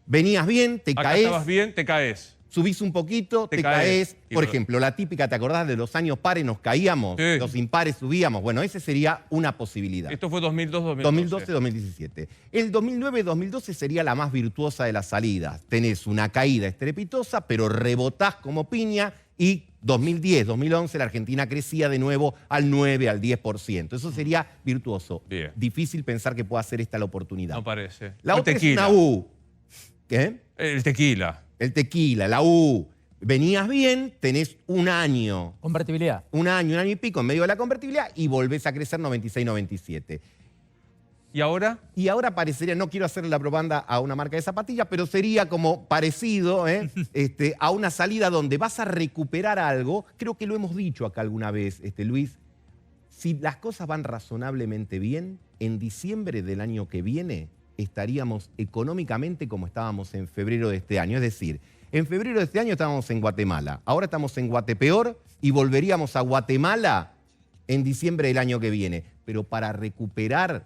S8: Venías bien, te caes.
S1: Estabas bien, te caes.
S8: Subís un poquito, te caes. Por ejemplo, la típica, ¿te acordás de los años pares? Nos caíamos, sí. Los impares subíamos. Bueno, esa sería una posibilidad.
S1: Esto fue 2002-2012.
S8: 2012-2017. El 2009-2012 sería la más virtuosa de las salidas. Tenés una caída estrepitosa, pero rebotás como piña y 2010-2011 la Argentina crecía de nuevo al 9, al 10%. Eso sería virtuoso.
S1: Bien.
S8: Difícil pensar que pueda ser esta la oportunidad.
S1: No parece.
S8: La otra tequila. Es una U. ¿Qué?
S1: El tequila.
S8: El tequila, la U. Venías bien, tenés un año.
S7: Convertibilidad.
S8: Un año y pico en medio de la convertibilidad y volvés a crecer 96-97.
S1: ¿Y ahora?
S8: Y ahora parecería, no quiero hacerle la propaganda a una marca de zapatillas, pero sería como parecido a una salida donde vas a recuperar algo. Creo que lo hemos dicho acá alguna vez, Luis. Si las cosas van razonablemente bien, en diciembre del año que viene estaríamos económicamente como estábamos en febrero de este año. Es decir, en febrero de este año estábamos en Guatemala, ahora estamos en Guatepeor y volveríamos a Guatemala en diciembre del año que viene. Pero para recuperar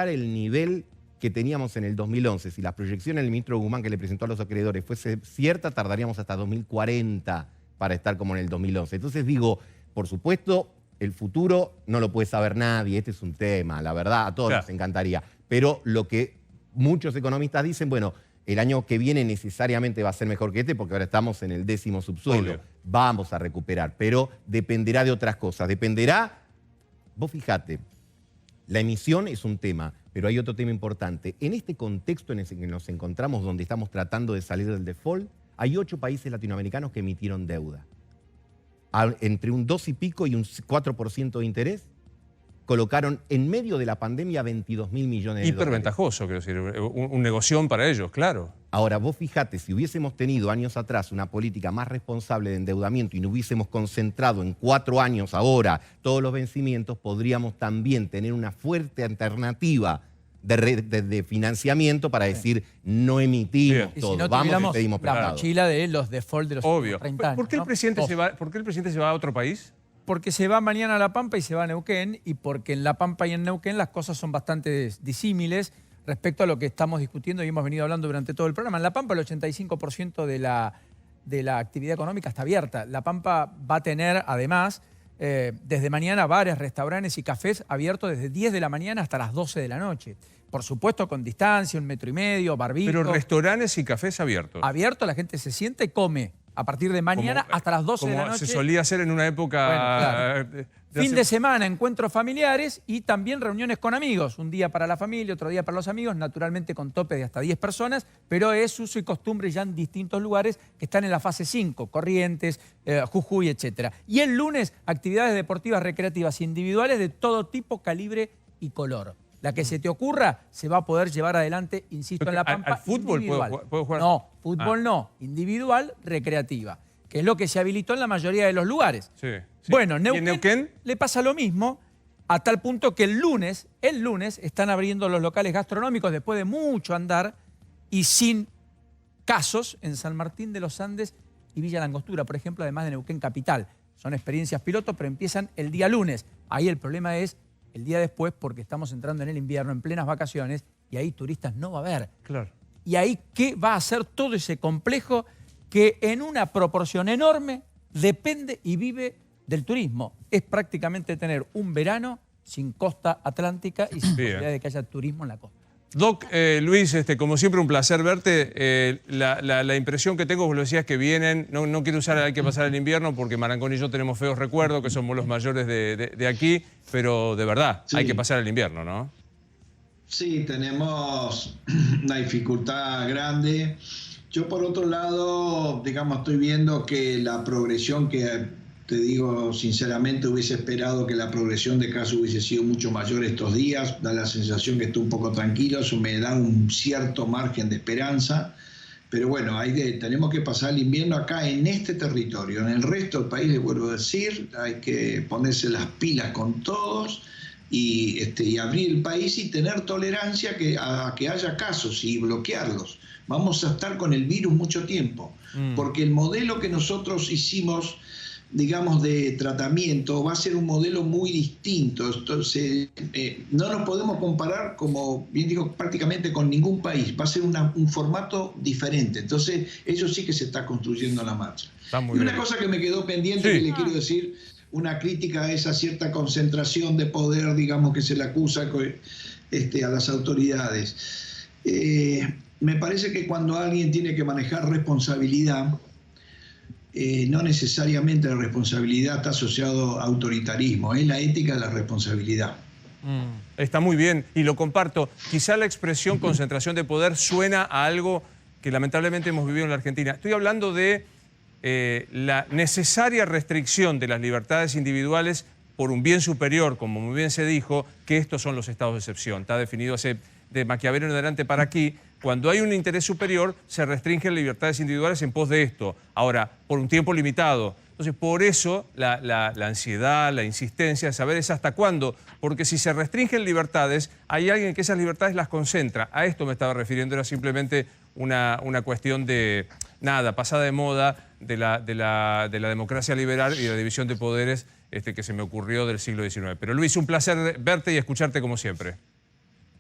S8: el nivel que teníamos en el 2011, si la proyección del ministro Guzmán que le presentó a los acreedores fuese cierta, tardaríamos hasta 2040 para estar como en el 2011. Entonces digo, por supuesto, el futuro no lo puede saber nadie, este es un tema, la verdad, a todos nos encantaría. Pero lo que muchos economistas dicen, bueno, el año que viene necesariamente va a ser mejor que este porque ahora estamos en el 10º subsuelo.
S1: Obvio.
S8: Vamos a recuperar, pero dependerá de otras cosas. Dependerá, vos fijate, la emisión es un tema, pero hay otro tema importante. En este contexto en el que nos encontramos, donde estamos tratando de salir del default, hay 8 países latinoamericanos que emitieron deuda. Entre un 2 y pico y un 4% de interés, colocaron en medio de la pandemia 22.000 millones de dólares.
S1: Hiperventajoso, quiero decir, un negoción para ellos, claro.
S8: Ahora, vos fijate, si hubiésemos tenido años atrás una política más responsable de endeudamiento y no hubiésemos concentrado en 4 años ahora todos los vencimientos, podríamos también tener una fuerte alternativa de financiamiento para decir, no emitimos todo,
S7: si no
S8: vamos y pedimos prestado.
S7: La mochila de los default de los
S1: Obvio.
S7: 30 años.
S1: ¿Por qué el presidente se va a otro país?
S7: Porque se va mañana a La Pampa y se va a Neuquén, y porque en La Pampa y en Neuquén las cosas son bastante disímiles respecto a lo que estamos discutiendo y hemos venido hablando durante todo el programa. En La Pampa el 85% de la actividad económica está abierta. La Pampa va a tener, además, desde mañana bares, restaurantes y cafés abiertos desde 10 de la mañana hasta las 12 de la noche. Por supuesto, con distancia, 1,5 metros, barbijo.
S1: Pero restaurantes y cafés abiertos.
S7: Abierto, la gente se sienta y come. A partir de mañana hasta las 12 de la noche.
S1: Como se solía hacer en una época...
S7: Bueno, claro. Fin de semana, encuentros familiares y también reuniones con amigos. Un día para la familia, otro día para los amigos, naturalmente con tope de hasta 10 personas, pero es uso y costumbre ya en distintos lugares que están en la fase 5, Corrientes, Jujuy, etc. Y el lunes, actividades deportivas recreativas individuales de todo tipo, calibre y color. La que se te ocurra se va a poder llevar adelante, insisto, en La Pampa.
S1: ¿Al fútbol puedo jugar?
S7: No, fútbol no, individual, recreativa, que es lo que se habilitó en la mayoría de los lugares.
S1: Sí.
S7: Bueno,
S1: ¿Y en Neuquén
S7: le pasa lo mismo, a tal punto que el lunes están abriendo los locales gastronómicos después de mucho andar y sin casos en San Martín de los Andes y Villa Langostura, por ejemplo, además de Neuquén Capital. Son experiencias piloto, pero empiezan el día lunes. Ahí el problema es el día después, porque estamos entrando en el invierno, en plenas vacaciones, y ahí turistas no va a haber.
S1: Claro.
S7: Y ahí, ¿qué va a hacer todo ese complejo que en una proporción enorme depende y vive del turismo? Es prácticamente tener un verano sin costa atlántica y sin posibilidad de que haya turismo en la costa.
S1: Doc, Luis, como siempre un placer verte. La impresión que tengo, vos lo decías, que vienen, no quiero usar hay que pasar el invierno porque Marangón y yo tenemos feos recuerdos, que somos los mayores de aquí, pero de verdad, hay que pasar el invierno, ¿no?
S5: Sí, tenemos una dificultad grande. Yo, por otro lado, digamos, estoy viendo que la progresión que... Te digo sinceramente, hubiese esperado que la progresión de casos hubiese sido mucho mayor estos días. Da la sensación que estoy un poco tranquilo, eso me da un cierto margen de esperanza. Pero bueno, tenemos que pasar el invierno acá en este territorio. En el resto del país, les vuelvo a decir, hay que ponerse las pilas con todos y abrir el país y tener tolerancia a que haya casos y bloquearlos. Vamos a estar con el virus mucho tiempo, porque el modelo que nosotros hicimos, digamos, de tratamiento va a ser un modelo muy distinto. Entonces, no nos podemos comparar, como bien digo, prácticamente con ningún país. Va a ser un formato diferente. Entonces, eso sí que se está construyendo a la marcha. Y una cosa que me quedó pendiente, que le quiero decir, una crítica a esa cierta concentración de poder, digamos, que se le acusa a las autoridades. Me parece que cuando alguien tiene que manejar responsabilidad, no necesariamente la responsabilidad está asociado a autoritarismo, es la ética de la responsabilidad.
S1: Está muy bien y lo comparto. Quizá la expresión concentración de poder suena a algo que lamentablemente hemos vivido en la Argentina. Estoy hablando de la necesaria restricción de las libertades individuales por un bien superior, como muy bien se dijo, que estos son los estados de excepción. Está definido de Maquiavelo en adelante para aquí. Cuando hay un interés superior, se restringen libertades individuales en pos de esto. Ahora, por un tiempo limitado. Entonces, por eso la ansiedad, la insistencia de saber es hasta cuándo. Porque si se restringen libertades, hay alguien que esas libertades las concentra. A esto me estaba refiriendo, era simplemente una cuestión de, pasada de moda de la democracia liberal y de la división de poderes que se me ocurrió del siglo XIX. Pero Luis, un placer verte y escucharte como siempre.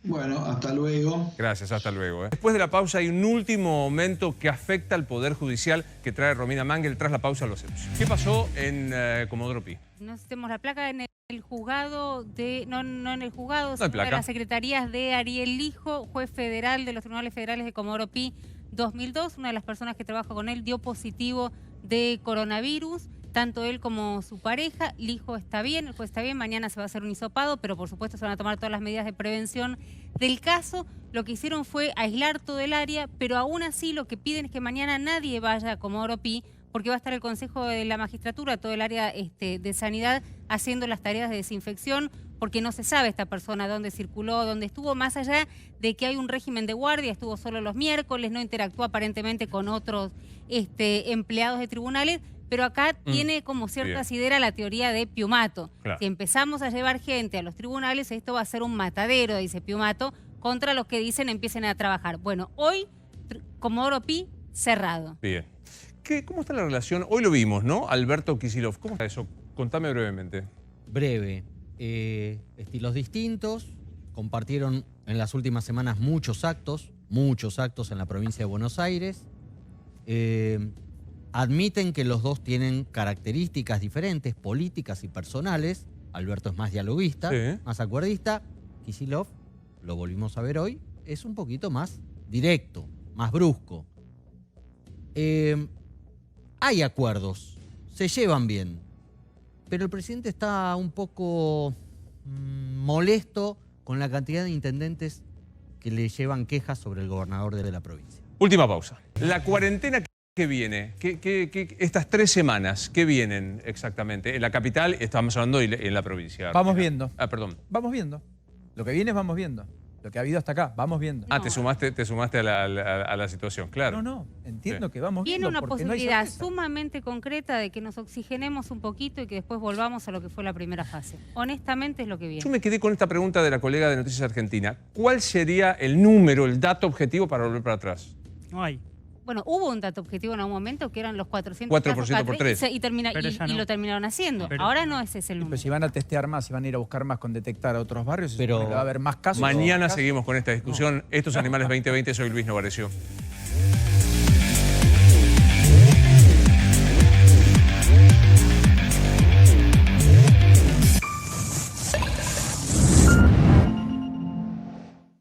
S5: Bueno, hasta luego.
S1: Gracias, hasta luego. Después de la pausa hay un último momento que afecta al Poder Judicial que trae Romina Mangel. Tras la pausa lo hacemos. ¿Qué pasó en Comodoro Pi?
S3: No tenemos la placa en el juzgado de... No en el juzgado,
S1: No hay
S3: sino
S1: placa.
S3: de las secretarías de Ariel Lijo, juez federal de los tribunales federales de Comodoro Pi 2002. Una de las personas que trabaja con él dio positivo de coronavirus. Tanto él como su pareja. Lijo está bien, el juez está bien, mañana se va a hacer un hisopado, pero por supuesto se van a tomar todas las medidas de prevención del caso. Lo que hicieron fue aislar todo el área, pero aún así lo que piden es que mañana nadie vaya a Comodoro Pi, porque va a estar el Consejo de la Magistratura, todo el área de Sanidad, haciendo las tareas de desinfección, porque no se sabe esta persona dónde circuló, dónde estuvo, más allá de que hay un régimen de guardia, estuvo solo los miércoles, no interactuó aparentemente con otros empleados de tribunales. Pero acá tiene como cierta asidera la teoría de Piumato.
S1: Claro.
S3: Si empezamos a llevar gente a los tribunales, esto va a ser un matadero, dice Piumato, contra los que dicen empiecen a trabajar. Bueno, hoy Comodoro Pi cerrado.
S1: Bien. ¿Cómo está la relación? Hoy lo vimos, ¿no? Alberto Kicillof. ¿Cómo está eso? Contame brevemente.
S6: Breve. Estilos distintos. Compartieron en las últimas semanas muchos actos en la provincia de Buenos Aires. Admiten que los dos tienen características diferentes, políticas y personales. Alberto es más dialoguista,
S1: Sí.
S6: más acuerdista. Kicillof, lo volvimos a ver hoy, es un poquito más directo, más brusco. Hay acuerdos, se llevan bien, pero el presidente está un poco molesto con la cantidad de intendentes que le llevan quejas sobre el gobernador de la provincia.
S1: Última pausa. La cuarentena que viene, estas 3 semanas, ¿qué vienen exactamente? En la capital, estamos hablando, y en la provincia.
S7: Vamos viendo.
S1: Perdón.
S7: Vamos viendo. Lo que viene es vamos viendo. Lo que ha habido hasta acá, vamos viendo.
S1: Te sumaste a la situación, claro.
S7: No, entiendo que vamos
S3: Viene
S7: viendo.
S3: una
S7: porque no hay
S3: posibilidad
S7: certeza.
S3: sumamente concreta de que nos oxigenemos un poquito y que después volvamos a lo que fue la primera fase. Honestamente es lo que viene.
S1: Yo me quedé con esta pregunta de la colega de Noticias Argentina. ¿Cuál sería el número, el dato objetivo para volver para atrás?
S4: No hay.
S3: Bueno, hubo un dato objetivo en algún momento que eran los 400
S1: 4%
S3: casos
S1: por
S3: cada
S1: 3.
S3: y
S4: Pero ya no.
S3: lo terminaron haciendo.
S4: Pero
S3: Ahora
S4: ya
S3: no ese es el
S7: Pero
S3: número.
S7: si van a testear más, si van a ir a buscar más con detectar a otros barrios, se
S6: Pero
S7: supone que va a haber más casos.
S1: Mañana
S7: Más casos.
S1: seguimos con esta discusión. Estos Animales 2020, soy Luis Novarecio.